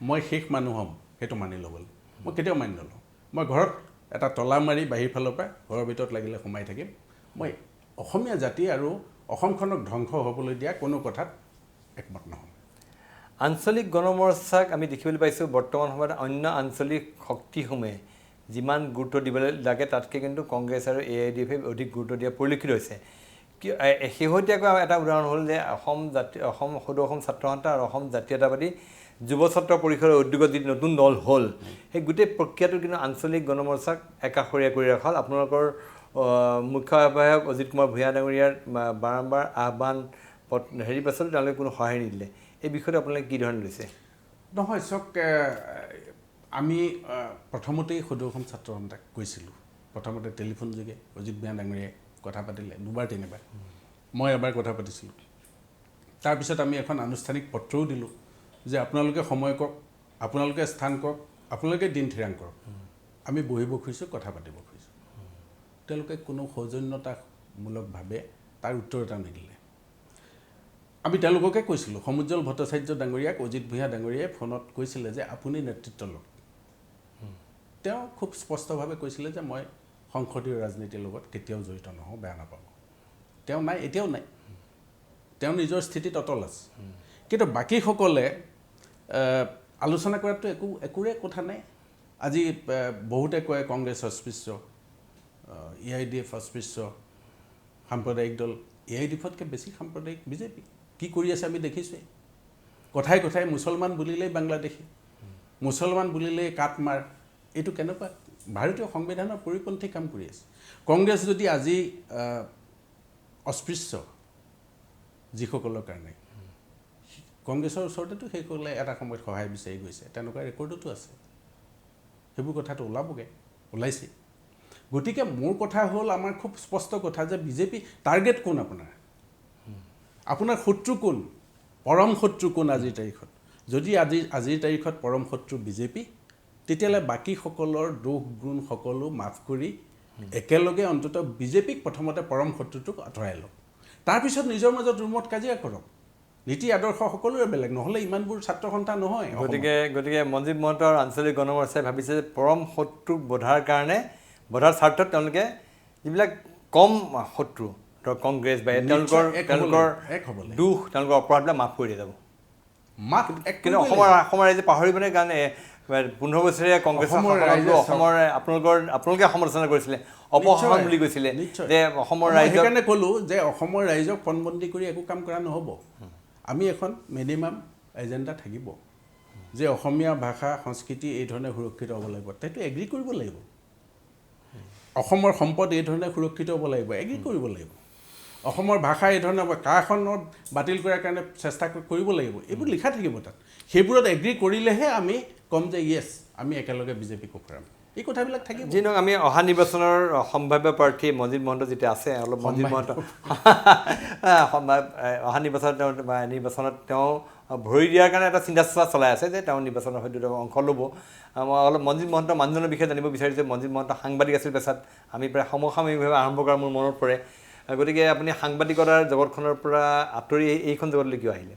মই শেষ মানুহ হ'ম সেইটো মানি ল'বলৈ মই কেতিয়াও মানি নলওঁ মই ঘৰত এটা তলা মাৰি বাহিৰ ফালৰ পৰা ঘৰৰ ভিতৰত লাগিলে সোমাই থাকিম মই অসমীয়া জাতি আৰু অসমখনক ধ্বংস হ'বলৈ দিয়া কোনো কথাত একমত নহ'ম আঞ্চলিক গণমৰ্চাক আমি দেখিবলৈ পাইছোঁ বৰ্তমান সময়ত অন্য আঞ্চলিক শক্তিসমূহে যিমান গুৰুত্ব দিবলৈ লাগে তাতকৈ কিন্তু কংগ্ৰেছ আৰু AIDFে অধিক গুৰুত্ব দিয়া পৰিলক্ষিত হৈছে শেহতীয়াকৈ এটা উদাহৰণ হ'ল যে সদৌ অসম ছাত্ৰ সন্থা আৰু অসম জাতীয়তাবাদী যুৱ ছাত্ৰ পৰিষদৰ উদ্যোগত যি নতুন দল হ'ল সেই গোটেই প্ৰক্ৰিয়াটো কিন্তু আঞ্চলিক গণমৰ্চাক একাষৰীয়া কৰি ৰখা হ'ল আপোনালোকৰ মুখ্য আহ্বায়ক অজিত কুমাৰ ভূঞা ডাঙৰীয়াৰ বাৰম্বাৰ আহ্বান পাছতো তেওঁলোকে কোনো সহায় নিদিলে এই বিষয়টো আপোনালোকে কি ধৰণে লৈছে নহয় চাওক আমি প্ৰথমতেই সদৌ অসম ছাত্ৰ সন্থাক কৈছিলোঁ প্ৰথমতে টেলিফোন যোগে অজিত ভূঞা ডাঙৰীয়াই কথা পাতিলে দুবাৰ তিনিবাৰ মই এবাৰ কথা পাতিছিলোঁ তাৰপিছত আমি এখন আনুষ্ঠানিক পত্ৰও দিলোঁ যে আপোনালোকে সময় কওক আপোনালোকে স্থান কওক আপোনালোকে দিন থিৰাং কৰক আমি বহিব খুজিছোঁ কথা পাতিব খুজিছোঁ তেওঁলোকে কোনো সৌজন্যতামূলকভাৱে তাৰ উত্তৰ এটা নিদিলে আমি তেওঁলোককে কৈছিলোঁ সমুজ্জ্বল ভট্টাচাৰ্য ডাঙৰীয়াক অজিত ভূঞা ডাঙৰীয়াই ফোনত কৈছিলে যে আপুনি নেতৃত্ব লওক তেওঁ খুব স্পষ্টভাৱে কৈছিলে যে মই সংসদীয় ৰাজনীতিৰ লগত কেতিয়াও জড়িত নহওঁ বেয়া নাপাব তেওঁ নাই এতিয়াও নাই তেওঁ নিজৰ স্থিতিত অটল আছে কিন্তু বাকীসকলে আলোচনা কৰাটো একোৰে কথা নাই আজি বহুতে কয় কংগ্ৰেছ অস্পৃশ্য AIDF অস্পৃশ্য সাম্প্ৰদায়িক দল AIDFতকৈ বেছি সাম্প্ৰদায়িক বিজেপি কি কৰি আছে আমি দেখিছোঁৱেই কথাই কথাই মুছলমান বুলিলেই বাংলাদেশী মুছলমান বুলিলেই কাটমাৰ এইটো কেনেকুৱা ভাৰতীয় সংবিধানৰ পৰিপন্থী কাম কৰি আছে কংগ্ৰেছ যদি আজি অস্পৃশ্য যিসকলৰ কাৰণে কংগ্ৰেছৰ ওচৰতেতো সেইসকলে এটা সময়ত সহায় বিচাৰি গৈছে তেনেকুৱা ৰেকৰ্ডতো আছে সেইবোৰ কথাটো ওলাইছে গতিকে মোৰ কথা হ'ল আমাৰ খুব স্পষ্ট কথা যে বিজেপি টাৰ্গেট কোন আপোনাৰ শত্ৰু কোন পৰম শত্ৰু কোন আজিৰ তাৰিখত যদি আজিৰ তাৰিখত পৰম শত্ৰু বিজেপি তেতিয়াহ'লে বাকীসকলৰ দোষ গুণ সকলো মাফ কৰি একেলগে অন্তত বিজেপিক প্ৰথমতে পৰম শত্ৰুটোক আঁতৰাই লওক তাৰপিছত নিজৰ মাজত ৰুমত কাজিয়া কৰক নীতি আদৰ্শ সকলোৰে বেলেগ নহ'লে ইমানবোৰ ছাত্ৰ সন্থা নহয় গতিকে মনজিত মহন্ত আৰু আঞ্চলিক গণমৰ্চাই ভাবিছে যে পৰম শত্ৰুক বধাৰ স্বাৰ্থত তেওঁলোকে যিবিলাক কম শত্ৰু ধৰক কংগ্ৰেছ বা তেওঁলোকৰ দুখ তেওঁলোকৰ অপৰাধবিলাক মাফ কৰি দিয়া যাব কিন্তু অসমৰ ৰাইজে পাহৰিবনে কাৰণে 15 বছৰীয়া কংগ্ৰেছৰ আপোনালোকে সমালোচনা কৰিছিলে অপশাসন বুলি কৈছিলে যে অসমৰ ৰাইজক সেইকাৰণে ক'লোঁ যে অসমৰ ৰাইজক পণবন্দী কৰি একো কাম কৰা নহ'ব আমি এখন মিনিমাম এজেণ্ডা থাকিব যে অসমীয়া ভাষা সংস্কৃতি এই ধৰণে সুৰক্ষিত হ'ব লাগিব সেইটো এগ্ৰী কৰিব লাগিব অসমৰ সম্পদ এই ধৰণে সুৰক্ষিত হ'ব লাগিব এগ্ৰী কৰিব লাগিব অসমৰ ভাষা এই ধৰণে কাখনত বাতিল কৰাৰ কাৰণে চেষ্টা কৰিব লাগিব এইবোৰ লিখা থাকিব তাত সেইবোৰত এগ্ৰী কৰিলেহে আমি ক'ম যে য়েছ আমি একেলগে বিজেপিক উফৰাম এই কথাবিলাক থাকিব। যি নহওক আমি অহা নিৰ্বাচনৰ সম্ভাৱ্য প্ৰাৰ্থী মনজিৎ মহন্ত যেতিয়া আছে অলপ মনজিৎ মহন্ত অহা নিৰ্বাচনত তেওঁ ভৰি দিয়াৰ কাৰণে এটা চিন্তা চৰ্চা চলাই আছে যে তেওঁ নিৰ্বাচনৰ হয়তো তেওঁ অংশ ল'ব। মই অলপ মনজিৎ মহন্ত মানুহজনৰ বিষয়ে জানিব বিচাৰিছোঁ। মনজিৎ মহন্ত সাংবাদিক আছিল পেছাত, আমি প্ৰায় সমসাময়িকভাৱে আৰম্ভ কৰা মোৰ মনত পৰে। গতিকে আপুনি সাংবাদিকতাৰ জগতখনৰ পৰা আঁতৰি এইখন জগতলৈ কিয় আহিলে?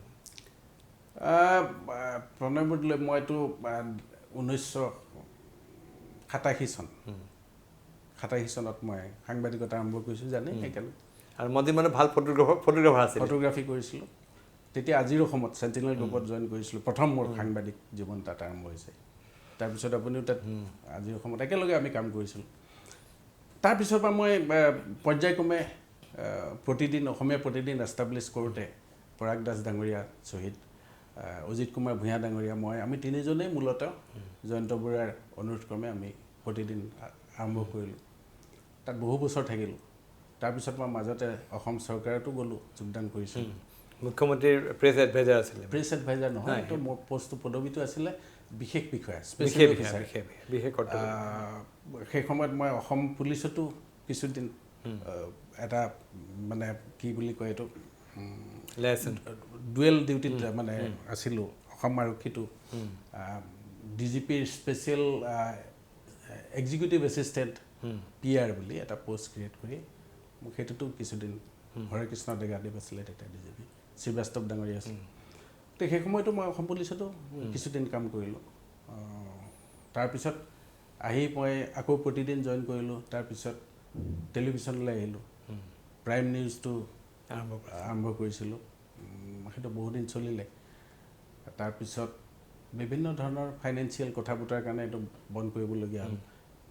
প্ৰণয় বৰদলৈ মইতো 1987 চনত মই সাংবাদিকতা আৰম্ভ কৰিছোঁ জানে সেইকাৰণে। আৰু মনজিৎ মহন্ত ভাল ফটোগ্ৰাফাৰ আছিল, ফটোগ্ৰাফী কৰিছিলোঁ। তেতিয়া আজিৰ অসমত চেণ্টিনেল গ্ৰুপত জইন কৰিছিলোঁ। প্ৰথম মোৰ সাংবাদিক জীৱন তাত আৰম্ভ হৈছে। তাৰপিছত আপুনিও তাত আজিৰ অসমত একেলগে আমি কাম কৰিছিলোঁ। তাৰপিছৰ পৰা মই পৰ্যায়ক্ৰমে প্ৰতিদিন অসমীয়া প্ৰতিদিন এষ্টাব্লিছ কৰোঁতে পৰাগ দাস ডাঙৰীয়া শ্বহীদ, অজিত কুমাৰ ভূঞা ডাঙৰীয়া, আমি তিনিজনেই মূলতঃ জয়ন্ত বৰুৱাৰ অনুৰোধক্ৰমে আমি প্ৰতিদিন আৰম্ভ কৰিলোঁ। তাত বহু বছৰ থাকিলোঁ। তাৰপিছত মই মাজতে অসম চৰকাৰতো গ'লোঁ, যোগদান কৰিছিলোঁ। মুখ্যমন্ত্ৰীৰ প্ৰেছ এডভাইজাৰ আছিলে। প্ৰেছ এডভাইজাৰ নহয়, এইটো মোৰ পদবীটো আছিলে বিশেষ বিষয়া, বিশেষ সেই সময়ত মই অসম পুলিচতো কিছুদিন এটা মানে কি বুলি কয় এইটো ডুৱেল ডিউটিত মানে আছিলোঁ। অসম আৰক্ষীটো DGPৰ স্পেচিয়েল এক্সিকিউটিভ এছিষ্টেণ্ট PR বুলি এটা পষ্ট ক্ৰিয়েট কৰি মোক সেইটোতো কিছুদিন হৰে কৃষ্ণ ডেগাদেৱ আছিলে তেতিয়া DGP, শ্ৰীবাস্তৱ ডাঙৰীয়া আছিল। তো সেই সময়তো মই অসম পুলিচতো কিছুদিন কাম কৰিলোঁ। তাৰপিছত আহি মই আকৌ প্ৰতিদিন জইন কৰিলোঁ। তাৰপিছত টেলিভিশ্যনলৈ আহিলোঁ, প্ৰাইম নিউজটো আৰম্ভ কৰিছিলোঁ। সেইটো বহুদিন চলিলে। তাৰপিছত বিভিন্ন ধৰণৰ ফাইনেন্সিয়েল কথা পতাৰ কাৰণে এইটো বন্ধ কৰিবলগীয়া হ'ল।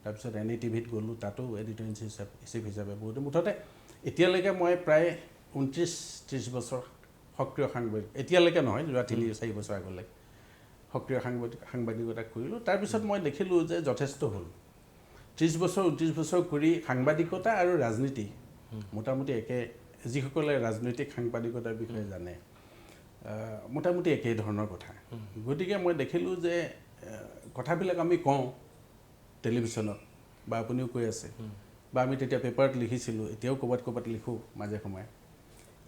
তাৰপিছত NETVত গ'লোঁ, তাতো এডিটৰ ইন চিফ হিচাপে বহুতো। মুঠতে এতিয়ালৈকে মই প্ৰায় 29-30 বছৰ সক্ৰিয় সাংবাদিক, এতিয়ালৈকে নহয়, যোৱা 3-4 বছৰ আগলৈকে সক্ৰিয় সাংবাদিকতা কৰিলোঁ। তাৰপিছত মই দেখিলোঁ যে যথেষ্ট হ'ল। 30 বছৰ 29 বছৰ কৰি সাংবাদিকতা আৰু ৰাজনীতি মোটামুটি একে, যিসকলে ৰাজনৈতিক সাংবাদিকতাৰ বিষয়ে জানে মোটামুটি একেই ধৰণৰ কথা। গতিকে মই দেখিলোঁ যে কথাবিলাক আমি কওঁ টেলিভিশ্যনত বা আপুনিও কৈ আছে, বা আমি তেতিয়া পেপাৰত লিখিছিলোঁ, এতিয়াও ক'ৰবাত লিখোঁ মাজে সময়ে।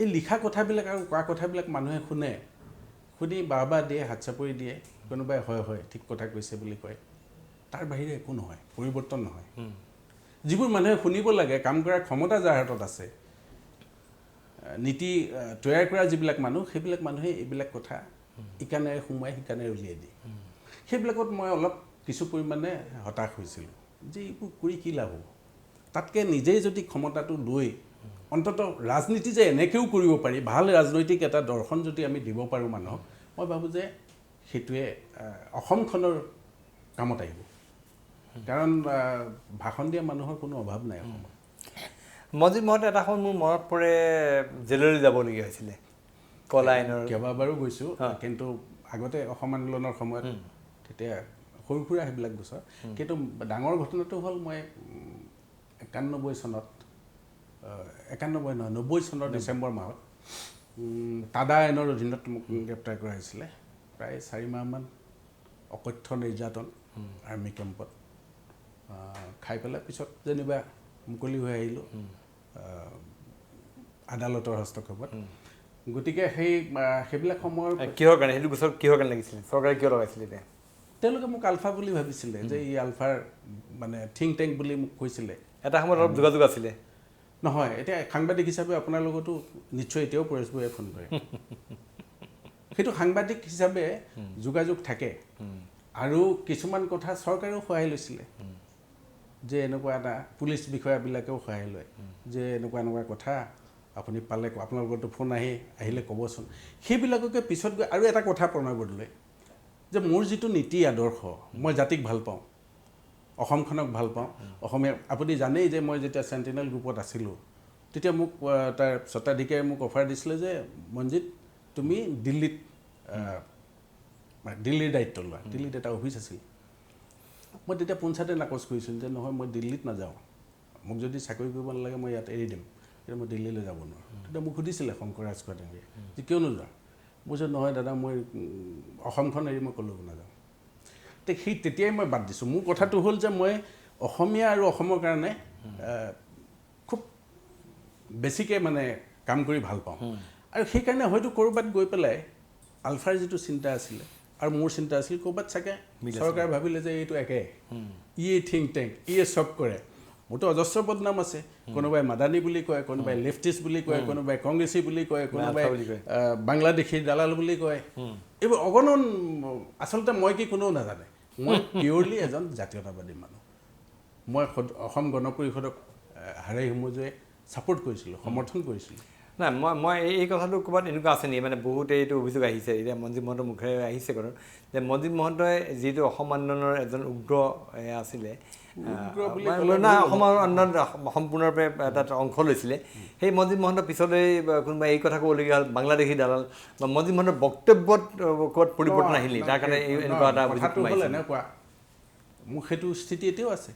এই লিখা কথাবিলাক আৰু কোৱা কথাবিলাক মানুহে শুনে, শুনি বাহ দিয়ে, হাত চাপৰি দিয়ে, কোনোবাই হয় ঠিক কথা কৈছে বুলি কয়। তাৰ বাহিৰে একো নহয়, পৰিৱৰ্তন নহয়। যিবোৰ মানুহে শুনিব লাগে, কাম কৰাৰ ক্ষমতা যাৰ হাতত আছে, নীতি তৈয়াৰ কৰা যিবিলাক মানুহ, সেইবিলাক মানুহে এইবিলাক কথা ইকানেৰে সোমাই সিকানেৰে উলিয়াই দিয়ে। সেইবিলাকত মই অলপ কিছু পৰিমাণে হতাশ হৈছিলোঁ যে এইবোৰ কৰি কি লাভ হ'ব। তাতকৈ নিজেই যদি ক্ষমতাটো লৈ অন্ততঃ ৰাজনীতি যে এনেকৈও কৰিব পাৰি, ভাল ৰাজনৈতিক এটা দৰ্শন যদি আমি দিব পাৰোঁ মানুহক, মই ভাবোঁ যে সেইটোৱে অসমখনৰ কামত আহিব। কাৰণ ভাষণ দিয়া মানুহৰ কোনো অভাৱ নাই অসমত। মনজিৎ মহন্ত এটা সময় মোৰ মনত পৰে জেললৈ যাবলগীয়া হৈছিলে, কলা আইনৰ। কেইবাবাৰো গৈছোঁ, কিন্তু আগতে অসম আন্দোলনৰ সময়ত তেতিয়া সৰু সুৰা সেইবিলাক গোচৰ। কিন্তু ডাঙৰ ঘটনাটো হ'ল মই 91 চনত 90 চনৰ ডিচেম্বৰ মাহত টাডা আইনৰ অধীনত মোক গ্ৰেপ্তাৰ কৰা হৈছিলে। প্ৰায় 4 মাহমান অকথ্য নিৰ্যাতন আৰ্মি কেম্পত খাই পেলাই পিছত যেনিবা মুকলি হৈ আহিলোঁ আদালতৰ হস্তক্ষেপত। গতিকে সেইবিলাক সময়ৰ কিহৰ কাৰণে সেইটো গোচৰ কিহৰ কাৰণে লাগিছিলে, চৰকাৰে কিয় লগাইছিলে? এতিয়া তেওঁলোকে মোক আলফা বুলি ভাবিছিলে, যে ই আলফাৰ মানে থিংক টেংক বুলি মোক কৈছিলে। এটা সময়ত অলপ যোগাযোগ আছিলে নহয়। এতিয়া সাংবাদিক হিচাপে আপোনাৰ লগতো নিশ্চয় এতিয়াও পৰেশভাৱে ফোন কৰে। সেইটো সাংবাদিক হিচাপে যোগাযোগ থাকে। আৰু কিছুমান কথা চৰকাৰেও সহায় লৈছিলে, যে এনেকুৱা এটা পুলিচ বিষয়াবিলাকেও সহায় লয়, যে এনেকুৱা কথা আপুনি পালে আপোনালোকৰতো ফোন আহিলে ক'বচোন। সেইবিলাককে পিছত গৈ আৰু এটা কথা প্ৰণয় বৰদলৈ, যে মোৰ যিটো নীতি আদৰ্শ, মই জাতিক ভাল পাওঁ, অসমখনক ভাল পাওঁ, অসমীয়া। আপুনি জানেই যে মই যেতিয়া চেণ্টিনেল গ্ৰুপত আছিলোঁ, তেতিয়া মোক তাৰ স্বত্বাধিকাৰীয়ে মোক অফাৰ দিছিলে যে মনজিৎ তুমি দিল্লীৰ দায়িত্ব লোৱা। দিল্লীত এটা অফিচ আছিল। মই তেতিয়া পঞ্চায়তে নাকচ কৰিছিলোঁ যে নহয়, মই দিল্লীত নাযাওঁ, মোক যদি চাকৰি কৰিব নালাগে মই ইয়াত এৰি দিম, কিন্তু মই দিল্লীলৈ যাব নোৱাৰোঁ। তেতিয়া মোক সুধিছিলে শংকৰ ৰাজখোৱা ডাঙৰীয়াই যে কিয় নোযোৱা? মই কৈছোঁ নহয় দাদা, মই অসমখন এৰি মই ক'লৈকো নাযাওঁ। সেই তেতিয়াই মই বাদ দিছোঁ। মোৰ কথাটো হ'ল যে মই অসমীয়া আৰু অসমৰ কাৰণে খুব বেছিকৈ মানে কাম কৰি ভাল পাওঁ আৰু সেইকাৰণে হয়তো ক'ৰবাত গৈ পেলাই আলফাৰ যিটো চিন্তা আছিলে আৰু মোৰ চিন্তা আছিল ক'ৰবাত চাগে চৰকাৰে ভাবিলে যে এইটো একে ইয়ে থিংক টেংক ইয়ে চব কৰে। মোৰতো অজস্ৰ বদনাম আছে, কোনোবাই মাদানী বুলি কয়, কোনোবাই লেফটিষ্ট বুলি কয়, কোনোবাই কংগ্ৰেছী বুলি কয়, কোনোবাই বাংলাদেশী দালাল বুলি কয়। এইবোৰ অগণন, আচলতে মই কি কোনেও নাজানে। মই পিয়ৰলি এজন জাতীয়তাবাদী মানুহ। মই অসম গণ পৰিষদক হাৰাই হুমুজুৱে ছাপোৰ্ট কৰিছিলোঁ, সমৰ্থন কৰিছিলোঁ। নাই মই এই কথাটো ক'ৰবাত এনেকুৱা আছে নেকি, মানে বহুতে এইটো অভিযোগ আহিছে, এতিয়া মনজিৎ মহন্তৰ মুখেৰে আহিছে বাৰু, যে মনজিৎ মহন্তই যিটো অসম আন্দোলনৰ এজন উগ্ৰ আছিলে, অসমৰ আন্দোলন সম্পূৰ্ণৰূপে এটা অংশ লৈছিলে, সেই মনজিৎ মহন্তৰ পিছলৈ কোনোবা এই কথা ক'বলগীয়া হ'ল বাংলাদেশী দালাল বা মনজিৎ মহন্তৰ বক্তব্যত ক'ৰবাত পৰিৱৰ্তন আহিলে তাৰ কাৰণে এনেকুৱা এটা কথাটো হ'ল এনেকুৱা। মোৰ সেইটো স্থিতি এতিয়াও আছে।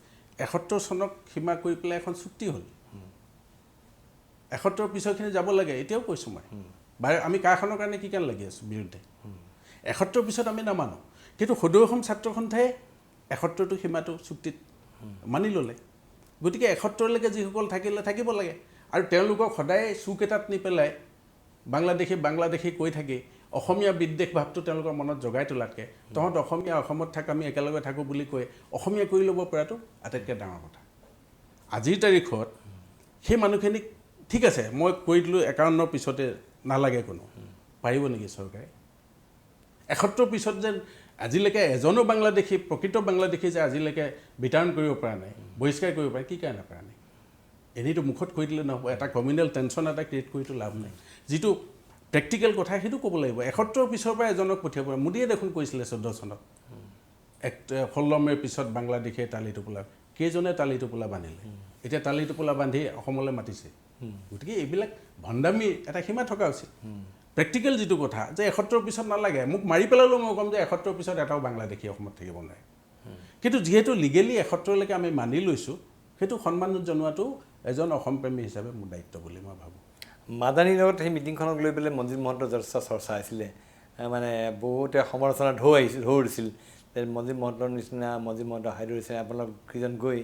71 চনক সীমা কৰি পেলাই এখন চুক্তি হ'ল, 71 পিছৰখিনি যাব লাগে, এতিয়াও কৈছোঁ মই। আমি কাৰখনৰ কাৰণে কি কাৰণে লাগি আছোঁ বিৰুদ্ধে? 71 পিছত আমি নামানো, কিন্তু সদৌ অসম ছাত্ৰ সন্থাই 71টো সীমাটো চুক্তিত মানি ল'লে। গতিকে 71লৈকে যিসকল থাকিলে থাকিব লাগে আৰু তেওঁলোকক সদায় চুক এটাত নি পেলাই বাংলাদেশী কৈ থাকি অসমীয়া বিদ্বেষ ভাৱটো তেওঁলোকৰ মনত জগাই তোলাতকৈ তহঁত অসমীয়া অসমত থাক, আমি একেলগে থাকোঁ বুলি কৈ অসমীয়া কৰি ল'ব পৰাটো আটাইতকৈ ডাঙৰ কথা। আজিৰ তাৰিখত সেই মানুহখিনিক ঠিক আছে মই কৈ দিলোঁ 51 পিছতে নালাগে কোনো, পাৰিব নেকি চৰকাৰে? 71 পিছত যেন আজিলৈকে এজনো বাংলাদেশী, প্ৰকৃত বাংলাদেশী যে আজিলৈকে বিতৰণ কৰিব পৰা নাই, বহিষ্কাৰ কৰিব পাৰে, কি কাৰণে পৰা নাই? এনেইতো মুখত কৈ দিলে নহ'ব, এটা কমিউনেল টেনশ্যন এটা ক্ৰিয়েট কৰিতো লাভ নাই। যিটো প্ৰেক্টিকেল কথা সেইটো ক'ব লাগিব। 71 পিছৰ পৰা এজনক পঠিয়াব পাৰে। মোদীয়ে দেখোন কৈছিলে 14 চনত 16 মে'ৰ পিছত বাংলাদেশে তালি টোপোলা, কেইজনে তালি টোপোলা বান্ধিলে? এতিয়া তালি টোপোলা বান্ধি অসমলৈ মাতিছে। গতিকে এইবিলাক ভণ্ডামি এটা সীমা থকা উচিত। প্ৰেক্টিকেল যিটো কথা যে 71 পিছত নালাগে, মোক মাৰি পেলালেও মই ক'ম যে 71 পিছত এটাও বাংলাদেশী অসমত থাকিব নোৱাৰে। কিন্তু যিহেতু লিগেলি 71লৈকে আমি মানি লৈছোঁ, সেইটো সন্মান জনোৱাটো এজন অসমপ্ৰেমী হিচাপে মোৰ দায়িত্ব বুলি মই ভাবোঁ। মাদানীৰ লগত সেই মিটিংখনক লৈ পেলাই মনজিৎ মহন্তৰ যথেষ্ট চৰ্চা আছিলে, মানে বহুতে সমালোচনা ঢৌ দিছিল যে মনজিৎ মহন্তৰ নিচিনা, মনজিৎ মহন্ত হাইদৰ নিচিনা আপোনালোক কেইজন গৈ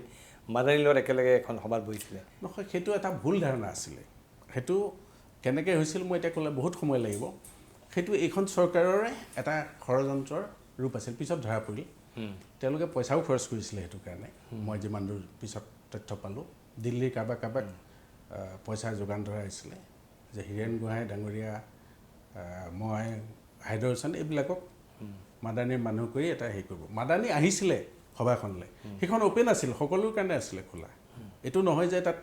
মাদানীৰ লগত একেলগে এখন সভাত বহিছিলে। নহয়, সেইটো এটা ভুল ধাৰণা আছিলে। সেইটো কেনেকৈ হৈছিল মই এতিয়া ক'লে বহুত সময় লাগিব। সেইটো এইখন চৰকাৰৰে এটা ষড়যন্ত্ৰৰ ৰূপ আছিল, পিছত ধৰা পৰিল। তেওঁলোকে পইচাও খৰচ কৰিছিলে সেইটো কাৰণে। মই যিমান দূৰ পিছত তথ্য পালোঁ, দিল্লীৰ কাৰোবাক পইচা যোগান ধৰা হৈছিলে যে হীৰেণ গোহাঁই ডাঙৰীয়া, মই, হাইদৰ হুছেইন এইবিলাকক মাদানীৰ মানুহ কৰি এটা হেৰি কৰিব। মাদানী আহিছিলে সভাখনলৈ, সেইখন অ'পেন আছিল, সকলোৰ কাৰণে আছিলে খোলা। এইটো নহয় যে তাত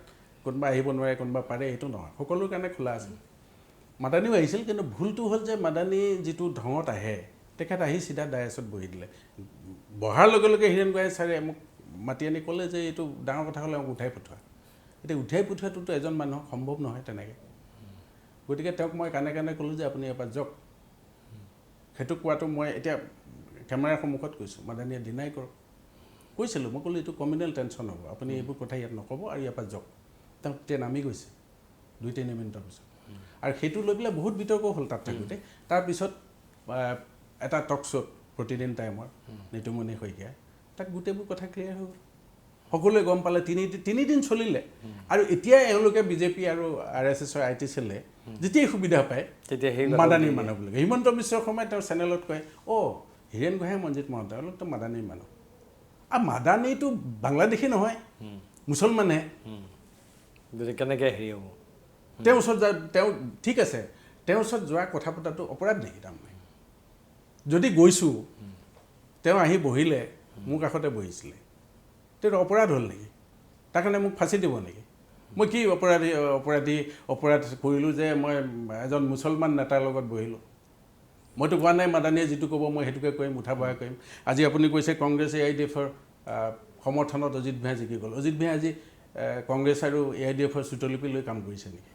কোনোবা আহিব নোৱাৰে, কোনোবা পাৰে, এইটো নহয়, সকলোৰ কাৰণে খোলা আছিল। মাদানীও আহিছিল, কিন্তু ভুলটো হ'ল যে মাদানী যিটো ঢঙত আহে, তেখেত আহি চিধা ডায়াছত বহি দিলে। বহাৰ লগে লগে হীৰেণ গোহাঁই ছাৰে মোক মাতি আনি ক'লে যে এইটো ডাঙৰ কথা হ'লে মোক উঠাই পঠোৱা। এতিয়া উঠাই পঠোৱাটোতো এজন মানুহক সম্ভৱ নহয় তেনেকৈ। গতিকে তেওঁক মই কাণে কাণে ক'লোঁ যে আপুনি এবাৰ যাওক। সেইটো কোৱাটো মই এতিয়া কেমেৰাৰ সন্মুখত কৈছোঁ, মাদানীয়ে ডিনাই কৰক। কৈছিলোঁ, মই ক'লোঁ এইটো কমিউনেল টেনশ্যন হ'ব, আপুনি এইবোৰ কথা ইয়াত নক'ব আৰু ইয়াৰ পৰা যাওক। তেওঁ তেতিয়া নামি গৈছে 2-3 মিনিটৰ পিছত। আৰু সেইটো লৈ পেলাই বহুত বিতৰ্ক হ'ল তাত থাকোঁতে। তাৰপিছত এটা টক শ্ব'ত প্ৰতিদিন টাইমৰ নিতুমণি শইকীয়া, তাত গোটেইবোৰ কথা ক্লিয়াৰ হৈ গ'ল, সকলোৱে গম পালে। তিনিদিন চলিলে। আৰু এতিয়া এওঁলোকে বিজেপি আৰু RSSৰ IT চেলে যেতিয়াই সুবিধা পায় তেতিয়া সেই মাদানীৰ মানুহ বুলি কয়। হিমন্ত বিশ্ব শৰ্মাই তেওঁৰ চেনেলত কয়, হীৰেণ গোহাঁই, মনজিৎ মহন্ত এওঁলোকতো মাদানীৰ মানুহ। আৰু মাদানীটো বাংলাদেশী নহয়, মুছলমানহে। কেনেকৈ হেৰি হ'ব? তেওঁৰ ওচৰত তেওঁ ঠিক আছে, তেওঁৰ ওচৰত যোৱা কথা পতাটো অপৰাধ নেকি? তাৰমানে যদি গৈছোঁ, তেওঁ আহি বহিলে, মোৰ কাষতে বহিছিলে, তেওঁ অপৰাধ হ'ল নেকি? তাৰ কাৰণে মোক ফাঁচি দিব নেকি? মই কি অপৰাধ কৰিলোঁ যে মই এজন মুছলমান নেতাৰ লগত বহিলোঁ? মইতো কোৱা নাই মাদানীয়ে যিটো ক'ব মই সেইটোকে কৰিম, উঠা বহা কৰিম। আজি আপুনি কৈছে কংগ্ৰেছ AIDFৰ সমৰ্থনত অজিত ভূঞা জিকি গ'ল। অজিত ভূঞা আজি কংগ্ৰেছ আৰু AIDFৰ চুটলিপি লৈ কাম কৰিছে নেকি?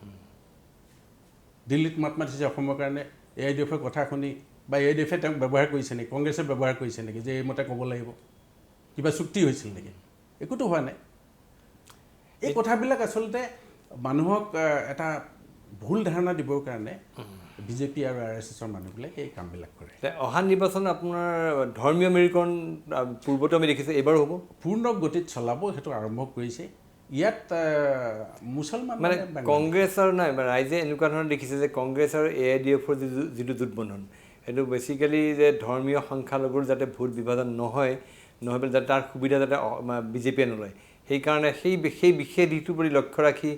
দিল্লীত মাত মাতিছে অসমৰ কাৰণে, AIDFৰ কথা শুনি বা AIDFে তেওঁক ব্যৱহাৰ কৰিছে নেকি? কংগ্ৰেছে ব্যৱহাৰ কৰিছে নেকি যে এইমতে ক'ব লাগিব? কিবা চুক্তি হৈছিল নেকি? একোতো হোৱা নাই। এই কথাবিলাক আচলতে মানুহক এটা ভুল ধাৰণা দিবৰ কাৰণে বিজেপি আৰু RSSৰ মানুহবিলাকে এই কামবিলাক কৰে। অহা নিৰ্বাচন আপোনাৰ ধৰ্মীয় মেৰুকৰণ পূৰ্বতো আমি দেখিছোঁ, এইবাৰো হ'ব পূৰ্ণ গতিত চলাব, সেইটো আৰম্ভ কৰিছে। ইয়াত মুছলমান মানে কংগ্ৰেছ আৰু নাই ৰাইজে এনেকুৱা ধৰণৰ দেখিছে যে কংগ্ৰেছ আৰু AIDFৰ যিটো জোটবন্ধন, সেইটো বেচিকেলি যে ধৰ্মীয় সংখ্যালঘুৰ যাতে ভোট বিভাজন নহয় পেলাই যাতে তাৰ সুবিধা যাতে বিজেপিয়ে নলয়, সেইকাৰণে সেই বিশেষ দিশটোৰ প্ৰতি লক্ষ্য ৰাখি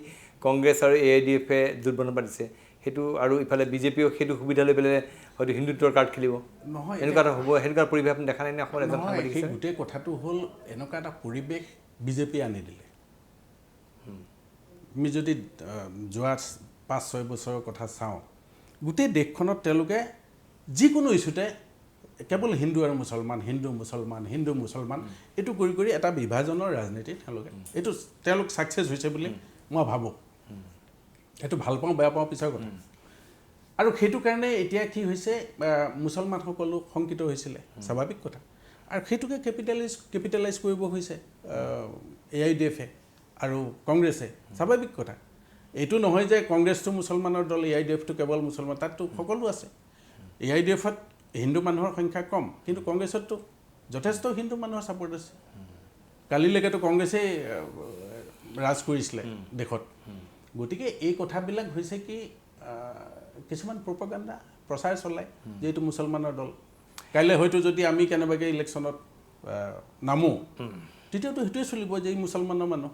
কংগ্ৰেছ আৰু AIDFে জোটবন্ধন পাতিছে। সেইটো আৰু ইফালে বিজেপিয়েও সেইটো সুবিধা লৈ পেলাই হয়তো হিন্দুত্বৰ কাৰ্ড খেলিব, নহয়। এনেকুৱা এটা হ'ব, সেনেকুৱা পৰিৱেশ আপুনি দেখা নাই নে অসমত? এজন সাংবাদিক সেই গোটেই কথাটো হ'ল এনেকুৱা এটা পৰিৱেশ বিজেপিয়ে আনি দিলে। আমি যদি যোৱা 5-6 বছৰৰ কথা চাওঁ, গোটেই দেশখনত তেওঁলোকে যিকোনো ইছ্যুতে কেৱল হিন্দু আৰু মুছলমান, হিন্দু মুছলমান এইটো কৰি কৰি এটা বিভাজনৰ ৰাজনীতি তেওঁলোক ছাকচেছ হৈছে বুলি মই ভাবোঁ। সেইটো ভাল পাওঁ বেয়া পাওঁ পিছৰ কথা। আৰু সেইটো কাৰণে এতিয়া কি হৈছে, মুছলমানসকলো শংকিত হৈছিলে, স্বাভাৱিক কথা। আৰু সেইটোকে কেপিটেলাইজ কৰিব হৈছে AIDFে আৰু কংগ্ৰেছে, স্বাভাৱিক কথা। এইটো নহয় যে কংগ্ৰেছটো মুছলমানৰ দল, AIDFটো কেৱল মুছলমান, তাততো সকলো আছে। AIDFত হিন্দু মানুহৰ সংখ্যা কম, কিন্তু কংগ্ৰেছততো যথেষ্ট হিন্দু মানুহৰ ছাপোৰ্ট আছে। কালিলৈকেতো কংগ্ৰেছেই ৰাজ কৰিছিলে দেশত। গতিকে এই কথাবিলাক হৈছে কি, কিছুমান প্ৰপাগাণ্ডা প্ৰচাৰ চলায় যে এইটো মুছলমানৰ দল। কাইলৈ হয়তো যদি আমি কেনেবাকৈ ইলেকশ্যনত নামো, তেতিয়াতো সেইটোৱে চলিব যে এই মুছলমানৰ মানুহ।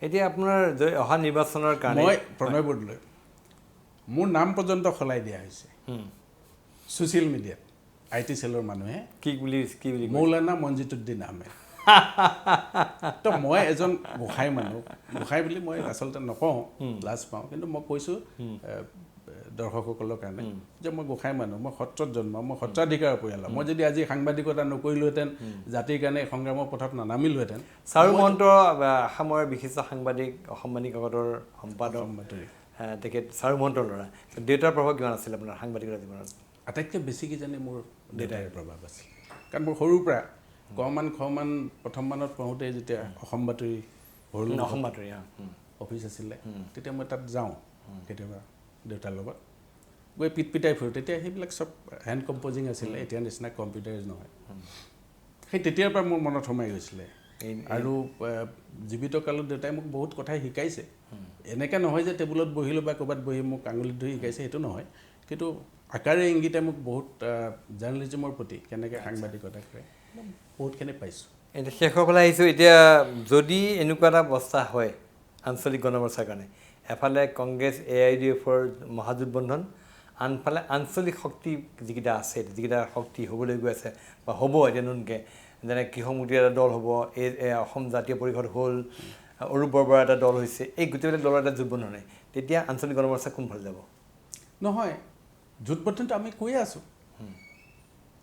এতিয়া আপোনাৰ অহা নিৰ্বাচনৰ কাৰণে মই প্ৰণয় বৰদলৈ, মোৰ নাম পৰ্যন্ত সলাই দিয়া হৈছে ছ'চিয়েল মিডিয়াত। IT চেলৰ মানুহে কি বুলি মৌলানা মঞ্জিতুদ্দিন আহমেদ। তো মই এজন গোসাঁই মানুহ, গোসাঁই বুলি মই আচলতে নকওঁ, লাজ পাওঁ, কিন্তু মই কৈছোঁ দৰ্শকসকলৰ কাৰণে যে মই গোসাঁই মানুহ, মই সত্ৰত জন্ম, মই সত্ৰাধিকাৰ পৰিয়ালৰ। মই যদি আজি সাংবাদিকতা নকৰিলোহেঁতেন, জাতিৰ কাৰণে সংগ্ৰামৰ পথত নানামিলোহেঁতেন। চাৰু মহন্ত অসমৰ বিশিষ্ট সাংবাদিক, অসম বাণী কাকতৰ সম্পাদক, তেখেত চাৰু মহন্তৰ ল'ৰা। দেউতাৰ প্ৰভাৱ কিমান আছিল আপোনাৰ সাংবাদিকতাৰ জীৱনত? আটাইতকৈ বেছি কিজানি মোৰ দেউতাৰ প্ৰভাৱ আছিল। কাৰণ মোৰ সৰুৰ পৰা খমান প্ৰথম মানত পঢ়োঁতে যেতিয়া অসম বাতৰি অফিচ আছিলে, তেতিয়া মই তাত যাওঁ কেতিয়াবা দেউতাৰ লগত, গৈ পিটপিটাই ফুৰোঁ। তেতিয়া সেইবিলাক চব হেণ্ড কম্প'জিং আছিলে, এতিয়া নিচিনা কম্পিউটাৰাইজ নহয়। সেই তেতিয়াৰ পৰা মোৰ মনত সোমাই গৈছিলে। আৰু জীৱিত কালত দেউতাই মোক বহুত কথাই শিকাইছে। এনেকৈ নহয় যে টেবুলত বহিলোঁ বা ক'ৰবাত বহি মোক আঙুলিত ধৰি শিকাইছে, সেইটো নহয়, কিন্তু আকাৰে ইংগিতে মোক বহুত জাৰ্ণেলিজিমৰ প্ৰতি কেনেকৈ সাংবাদিকতা কৰে বহুতখিনি পাইছোঁ। এতিয়া শেষৰ ফালে আহিছোঁ। এতিয়া যদি এনেকুৱা এটা অৱস্থা হয় আঞ্চলিক গণমৰ্চাৰ কাৰণে, এফালে কংগ্ৰেছ AIDFৰ মহাজোটবন্ধন, আনফালে আঞ্চলিক শক্তি যিকেইটা আছে, যিকেইটা শক্তি হ'বলৈ গৈ আছে বা হ'ব এতিয়া নতুনকৈ, যেনে কৃষক মুক্তিৰ এটা দল হ'ব, অসম জাতীয় পৰিষদ হ'ল, অৰূপ বৰবৰাৰ এটা দল হৈছে, এই গোটেইবিলাক দলৰ এটা জোটবন্ধন হয়, তেতিয়া আঞ্চলিক গণমৰ্চা কোনফালে যাব? নহয়, জোটবদ্ধনটো আমি কৈয়ে আছোঁ,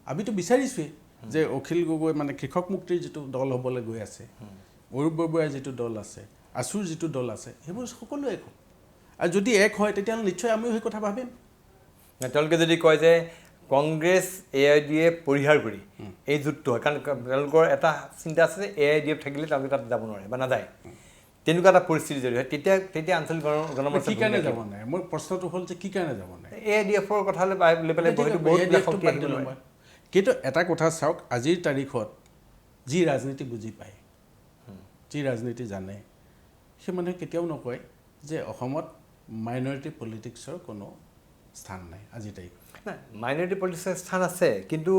আমিতো বিচাৰিছোঁৱেই যে অখিল গগৈ মানে কৃষক মুক্তিৰ যিটো দল হ'বলৈ গৈ আছে, অৰূপ বৰবৰাৰ যিটো দল আছে, আছুৰ যিটো দল আছে, সেইবোৰ সকলো এক হ'ব। আৰু যদি এক হয় তেতিয়াহ'লে নিশ্চয় আমিও সেই কথা ভাবিম। তেওঁলোকে যদি কয় যে কংগ্ৰেছ AIDF পৰিহাৰ কৰি এই জোটটো হয়, কাৰণ তেওঁলোকৰ এটা চিন্তা আছে যে AIDF থাকিলে তেওঁলোকে তাত যাব নোৱাৰে বা নাযায়, তেনেকুৱা এটা পৰিস্থিতি যদি হয়, তেতিয়া আঞ্চলিক গণমৰ্চা কি কাৰণে যাব নাই? মোৰ প্ৰশ্নটো হ'ল যে কি কাৰণে যাব নাই? AIDFৰ কথা লৈ পেলাই কিন্তু এটা কথা চাওক, আজিৰ তাৰিখত যি ৰাজনীতি বুজি পায়, যি ৰাজনীতি জানে, সেই মানুহে কেতিয়াও নকয় যে অসমত মাইনৰিটি পলিটিক্সৰ কোনো স্থান নাই আজিৰ তাৰিখত। নাই, মাইনৰিটি পলিটিক্সৰ স্থান আছে, কিন্তু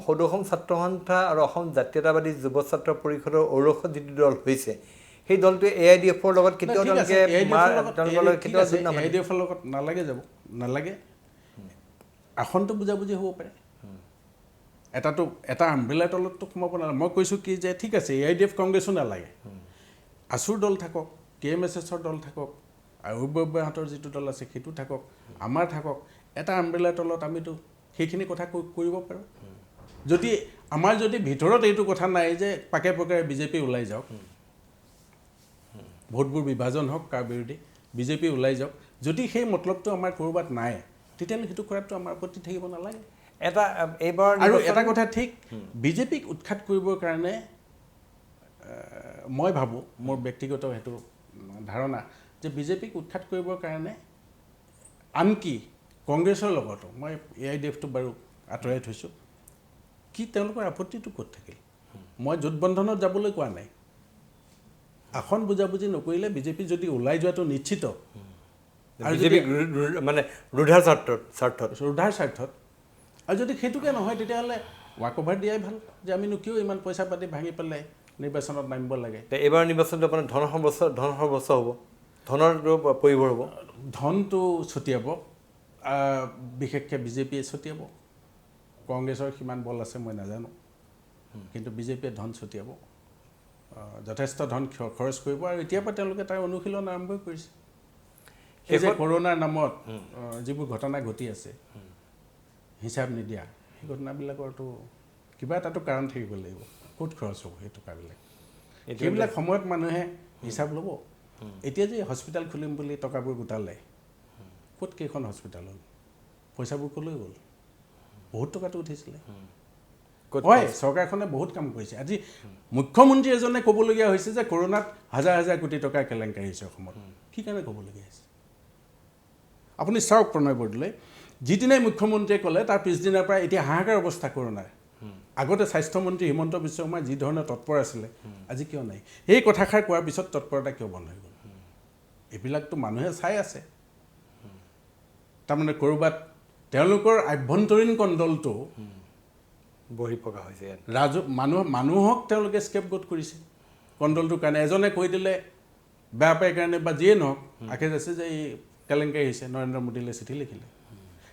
সদৌ অসম ছাত্ৰ সন্থা আৰু অসম জাতীয়তাবাদী যুৱ ছাত্ৰ পৰিষদৰ ঔৰসত যিটো দল হৈছে, সেই দলটোৱে AIDFৰ লগত কেতিয়াও AIDFৰ লগত নালাগে। আসনটো বুজাবুজি হ'ব পাৰে, এটা আমব্ৰেলাৰ তলততো সোমাব নালাগে। মই কৈছোঁ কি যে ঠিক আছে, AIDF কংগ্ৰেছো নালাগে, আছুৰ দল থাকক, KMSSৰ দল থাকক, অৰূপ বৰবৰাহঁতৰ যিটো দল আছে সেইটো থাকক, আমাৰ থাকক, এটা আমব্ৰেলাৰ তলত আমিতো সেইখিনি কথা কৰিব পাৰোঁ। আমাৰ যদি ভিতৰত এইটো কথা নাই যে পাকে পাকে বিজেপি ওলাই যাওক, ভোটবোৰ বিভাজন হওক কাৰ বিৰোধী, বিজেপি ওলাই যাওক, যদি সেই মতলবটো আমাৰ ক'ৰবাত নাই, তেতিয়াহ'লে সেইটো কৰাটো আমাৰ আপত্তি থাকিব নালাগে। আৰু এটা কথা ঠিক, বিজেপিক উৎখাত কৰিবৰ কাৰণে মই ভাবোঁ, মোৰ ব্যক্তিগত সেইটো ধাৰণা, যে বিজেপিক উৎখাত কৰিবৰ কাৰণে আনকি কংগ্ৰেছৰ লগতো মই AIDF-টো বাৰু আঁতৰাই থৈছোঁ কি তেওঁলোকৰ আপত্তিটো ক'ত থাকিল মই জোটবন্ধনত যাবলৈ কোৱা নাই আসন বুজাবুজি নকৰিলে বিজেপি যদি ওলাই যোৱাটো নিশ্চিত আৰু যদি মানে ৰুধাৰ স্বাৰ্থত ৰুধাৰ স্বাৰ্থত আৰু যদি সেইটোকে নহয় তেতিয়াহ'লে ৱাক অভাৰ দিয়াই ভাল যে আমিনো কিয় ইমান পইচা পাতি ভাঙি পেলাই নিৰ্বাচনত নামিব লাগে এইবাৰ নিৰ্বাচনটো আপোনাৰ ধন সৰ্বস্ব হ'ব ধনৰটো পৰিভৰ হ'ব ধনটো ছটিয়াব বিশেষকৈ বিজেপিয়ে ছটিয়াব কংগ্ৰেছৰ সিমান বল আছে মই নাজানো কিন্তু বিজেপিয়ে ধন ছটিয়াব যথেষ্ট ধন খৰচ কৰিব আৰু এতিয়াৰ পৰা তেওঁলোকে তাৰ অনুশীলন আৰম্ভ কৰিছে এই যে কৰোণাৰ নামত যিবোৰ ঘটনা ঘটি আছে হিচাপ নিদিয়া সেই ঘটনাবিলাকৰতো কিবা এটাতো কাৰণ থাকিব লাগিব ক'ত খৰচ হ'ব সেই টকাবিলাক সেইবিলাক সময়ত মানুহে হিচাপ ল'ব এতিয়া যে হস্পিটেল খুলিম বুলি টকাবোৰ গোটালে ক'ত কেইখন হস্পিটেল হ'ল পইচাবোৰ ক'লৈ গ'ল বহুত টকাটো উঠিছিলে হয় চৰকাৰখনে বহুত কাম কৰিছে আজি মুখ্যমন্ত্ৰী এজনে ক'বলগীয়া হৈছে যে কৰোণাত হাজাৰ হাজাৰ কোটি টকাৰ কেলেংকাৰী হৈছে অসমত কি কাৰণে ক'বলগীয়া হৈছে আপুনি চাওক প্ৰণয় বৰদলৈ যিদিনাই মুখ্যমন্ত্ৰীয়ে ক'লে তাৰ পিছদিনাৰ পৰা এতিয়া হাহাকাৰ অৱস্থা কৰোণাৰ আগতে স্বাস্থ্যমন্ত্ৰী হিমন্ত বিশ্ব শৰ্মা যি ধৰণে তৎপৰ আছিলে আজি কিয় নাই সেই কথাষাৰ কোৱাৰ পিছত তৎপৰতা কিয় বন্ধ হৈ গ'ল এইবিলাকতো মানুহে চাই আছে তাৰমানে ক'ৰবাত তেওঁলোকৰ আভ্যন্তৰীণ কণ্ডলটো বহি প্ৰকাশ হৈছে মানুহক তেওঁলোকে স্কেপগোট কৰিছে কণ্ডলটোৰ কাৰণে এজনে কৈ দিলে বেয়া পাই কাৰণে বা যিয়ে নহওক আখেজ আছে যে এই কেলেংকাৰী হৈছে নৰেন্দ্ৰ মোদীলৈ চিঠি লিখিলে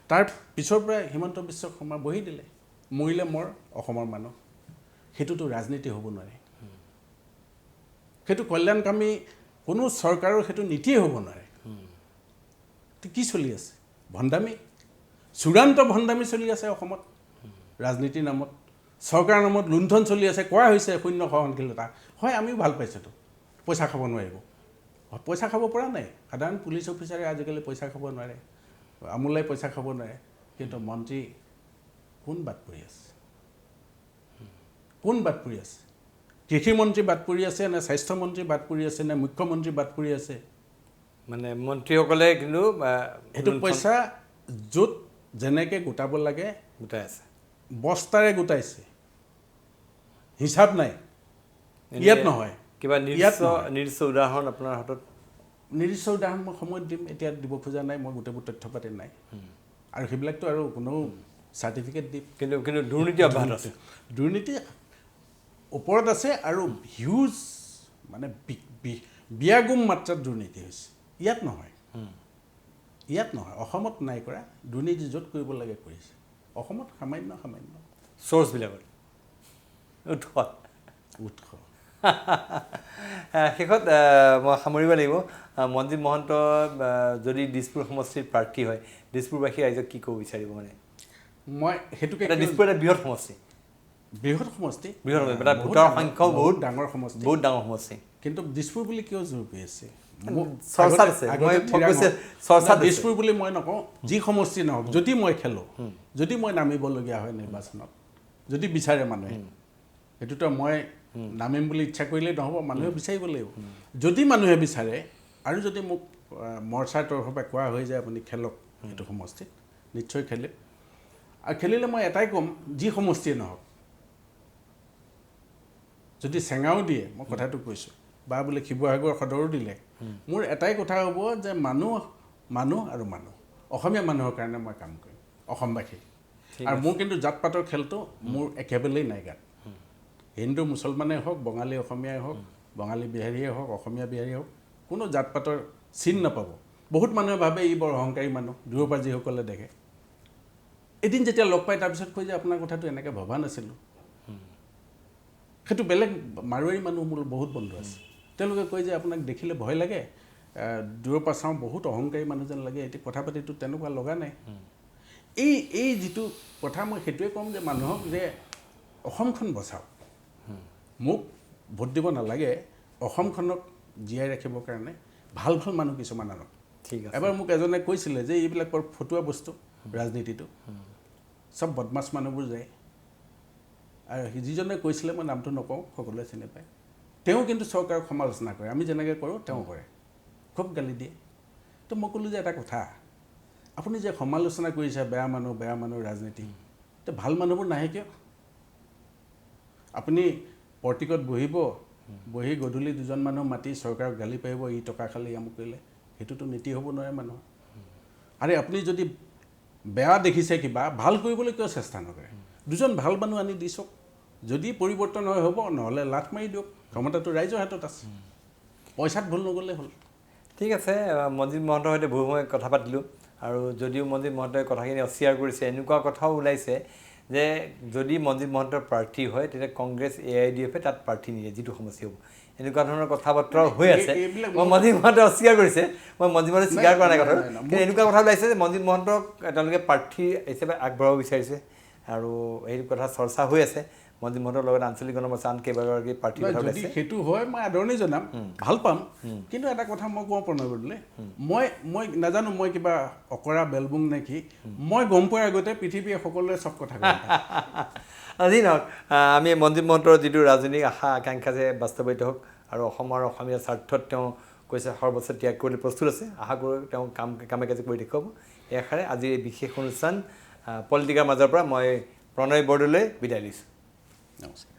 তাৰ পিছৰ পৰা হিমন্ত বিশ্ব শৰ্মা বহি দিলে মৰিলে মৰ অসমৰ মানুহ সেইটোতো ৰাজনীতি হ'ব নোৱাৰে সেইটো কল্যাণকামী কোনো চৰকাৰৰ সেইটো নীতিয়ে হ'ব নোৱাৰে কি চলি আছে ভণ্ডামী চূড়ান্ত ভণ্ডামী চলি আছে অসমত ৰাজনীতিৰ নামত চৰকাৰৰ নামত লুণ্ঠন চলি আছে কোৱা হৈছে শূন্য সহনশীলতা হয় আমিও ভাল পাইছোঁতো পইচা খাব নোৱাৰিব পইচা খাব পৰা নাই সাধাৰণ পুলিচ অফিচাৰে আজিকালি পইচা খাব নোৱাৰে আমোলাই পইচা খাব নোৱাৰে কিন্তু মন্ত্ৰী কোন বাদ পৰি আছে কৃষিমন্ত্ৰী বাদ পৰি আছে নে স্বাস্থ্যমন্ত্ৰী বাদ পৰি আছে নে মুখ্যমন্ত্ৰী বাদ পৰি আছে মানে মন্ত্ৰীসকলে কিন্তু সেইটো পইচা য'ত যেনেকৈ গোটাব লাগে গোটাই আছে বস্তাৰে গোটাইছে হিচাপ নাই ইয়াত নহয় কিবা নিৰ্দিষ্ট উদাহৰণ আপোনাৰ হাতত নিৰ্দিষ্ট উদাহৰণ মই সময়ত দিম এতিয়া দিব খোজা নাই মই গোটেইবোৰ তথ্য পাতি নাই আৰু সেইবিলাকতো আৰু কোনো চাৰ্টিফিকেট দিম কিন্তু দুৰ্নীতি অব্যাহত আছে দুৰ্নীতি ওপৰত আছে আৰু হিউজ মানে বিয়াগুম মাত্ৰাত দুৰ্নীতি হৈছে ইয়াত নহয় অসমত নাই কৰা দুৰ্নীতি য'ত কৰিব লাগে কৰিছে অসমত সামান্য চ'ৰ্চবিলাকত উৎস শেষত মই সামৰিব লাগিব মনজিৎ মহন্ত যদি দিছপুৰ সমষ্টিৰ প্ৰাৰ্থী হয় দিছপুৰবাসী ৰাইজক কি ক'ব বিচাৰিব মানে মই সেইটোকে দিছপুৰ এটা বৃহৎ সমষ্টি ভোটৰ সংখ্যাও বহুত ডাঙৰ সমষ্টি কিন্তু দিছপুৰ বুলি কিয় জোৰ কৰি আছে দিছপুৰ বুলি মই নকওঁ যি সমষ্টি নহওক যদি মই খেলোঁ যদি মই নামিবলগীয়া হয় নিৰ্বাচনত যদি বিচাৰে মানুহে সেইটোতো মই নামিম বুলি ইচ্ছা কৰিলেই নহ'ব মানুহে বিচাৰিব লাগিব যদি মানুহে বিচাৰে আৰু যদি মোক মৰ্চাৰ তৰফৰ পৰা কোৱা হয় যে আপুনি খেলক এইটো সমষ্টিত নিশ্চয় খেলিম আৰু খেলিলে মই এটাই ক'ম যি সমষ্টিয়ে নহওক যদি চেঙাও দিয়ে মই কথাটো কৈছোঁ বা বোলে শিৱসাগৰ সদৰো দিলে মোৰ এটাই কথা হ'ব যে মানুহ অসমীয়া মানুহৰ কাৰণে মই কাম কৰিম অসমবাসী আৰু মোৰ কিন্তু জাত পাতৰ খেলটো মোৰ একেবাৰেই নাই গাত হিন্দু মুছলমানেই হওক বঙালী অসমীয়াই হওক বঙালী বিহাৰীয়ে হওক অসমীয়া বিহাৰীয়ে হওক কোনো জাত পাতৰ চিন নাপাব বহুত মানুহে ভাবে ই বৰ অহংকাৰী মানুহ দূৰৰ পৰা যিসকলে দেখে এদিন যেতিয়া লগ পাই তাৰপিছত কৈ যে আপোনাৰ কথাটো এনেকৈ ভবা নাছিলোঁ সেইটো বেলেগ মাৰোৱাৰী মানুহ মোৰ বহুত বন্ধু আছে তেওঁলোকে কয় যে আপোনাক দেখিলে ভয় লাগে দূৰৰ পৰা চাওঁ বহুত অহংকাৰী মানুহ যেন লাগে এতিয়া কথা পাতিটো তেনেকুৱা লগা নাই এই যিটো কথা মই সেইটোৱে ক'ম যে মানুহক যে অসমখন বচাওক মোক ভোট দিব নালাগে অসমখনক জীয়াই ৰাখিবৰ কাৰণে ভাল মানুহ কিছুমান আনক ঠিক আছে এবাৰ মোক এজনে কৈছিলে যে এইবিলাক বৰ ফটুৱা বস্তু ৰাজনীতিটো চব বদমাছ মানুহবোৰ যায় আৰু যিজনে কৈছিলে মই নামটো নকওঁ সকলোৱে চিনি পায় তেওঁ কিন্তু চৰকাৰক সমালোচনা কৰে আমি যেনেকৈ কৰোঁ তেওঁ কৰে খুব গালি দিয়ে তো মই ক'লোঁ যে এটা কথা আপুনি যে সমালোচনা কৰিছে বেয়া মানুহ ৰাজনীতি, তে ভাল মানুহবোৰ নাহে কিয়? আপুনি পৰ্টিকত বহি গধূলি দুজন মানুহ মাতি চৰকাৰক গালি পাৰিব, ই টকা খালি আমুক কৰিলে, সেইটোতো নীতি হ'ব নোৱাৰে মানুহৰ। আৰে আপুনি যদি বেয়া দেখিছে কিবা, ভাল কৰিবলৈ কিয় চেষ্টা নকৰে? দুজন ভাল মানুহ আনি দি চাওক, যদি পৰিৱৰ্তন হয় হ'ব, নহ'লে লাট মাৰি দিয়ক। ক্ষমতাটো ৰাইজৰ হাতত আছে, পইচাত ভুল নগ'লে হ'ল। ঠিক আছে, মনজিত মহন্তৰ সৈতে বহু সময় কথা পাতিলোঁ, আৰু যদিও মনজিত মহন্তই কথাখিনি অস্বীকাৰ কৰিছে, এনেকুৱা কথাও ওলাইছে যে যদি মনজিত মহন্তৰ প্ৰাৰ্থী হয় তেতিয়া কংগ্ৰেছ AIDF-এ তাত প্ৰাৰ্থী নিদিয়ে, যিটো সমষ্টি হ'ব। এনেকুৱা ধৰণৰ কথা বতৰাও হৈ আছে। মই মনজিত মহন্তই অস্বীকাৰ কৰিছে, মই মনজিত মহন্তই স্বীকাৰ কৰা নাই কথাটো, কিন্তু এনেকুৱা কথা ওলাইছে যে মনজিত মহন্তক তেওঁলোকে প্ৰাৰ্থী হিচাপে আগবঢ়াব বিচাৰিছে, আৰু এই কথা চৰ্চা হৈ আছে। মনজিত মহন্তৰ লগত আঞ্চলিক গণমৰ্চা আন কেইবাগৰাকী প্ৰাৰ্থী কথা যদি ওলাইছে। সেইটো হয় মই আদৰণি জনাম, ভাল পাম। কিন্তু এটা কথা মই কওঁ প্ৰণয় বৰদলৈ, মই নাজানো মই কিবা অকৰা বেলবুং নে কি, মই গম পোৱাৰ আগতে পৃথিৱীয়ে সকলোৱে চব কথা গম পায়। যি নহওক, আমি মনজিত মহন্তৰ যিটো ৰাজনৈতিক আশা আকাংক্ষা যে বাস্তৱায়িত হওক, আৰু অসম আৰু অসমীয়াৰ স্বাৰ্থত তেওঁ কৈছে সৰ্বোচ্চ ত্যাগ কৰিবলৈ প্ৰস্তুত আছে। আশা কৰোঁ তেওঁ কামে কাজে কৰি দেখুৱাব। এই আশাৰে আজিৰ এই বিশেষ অনুষ্ঠান পলিটিকাৰ মাজৰ পৰা মই প্ৰণয় বৰদলৈ বিদায় লৈছোঁ। নমস্কাৰ।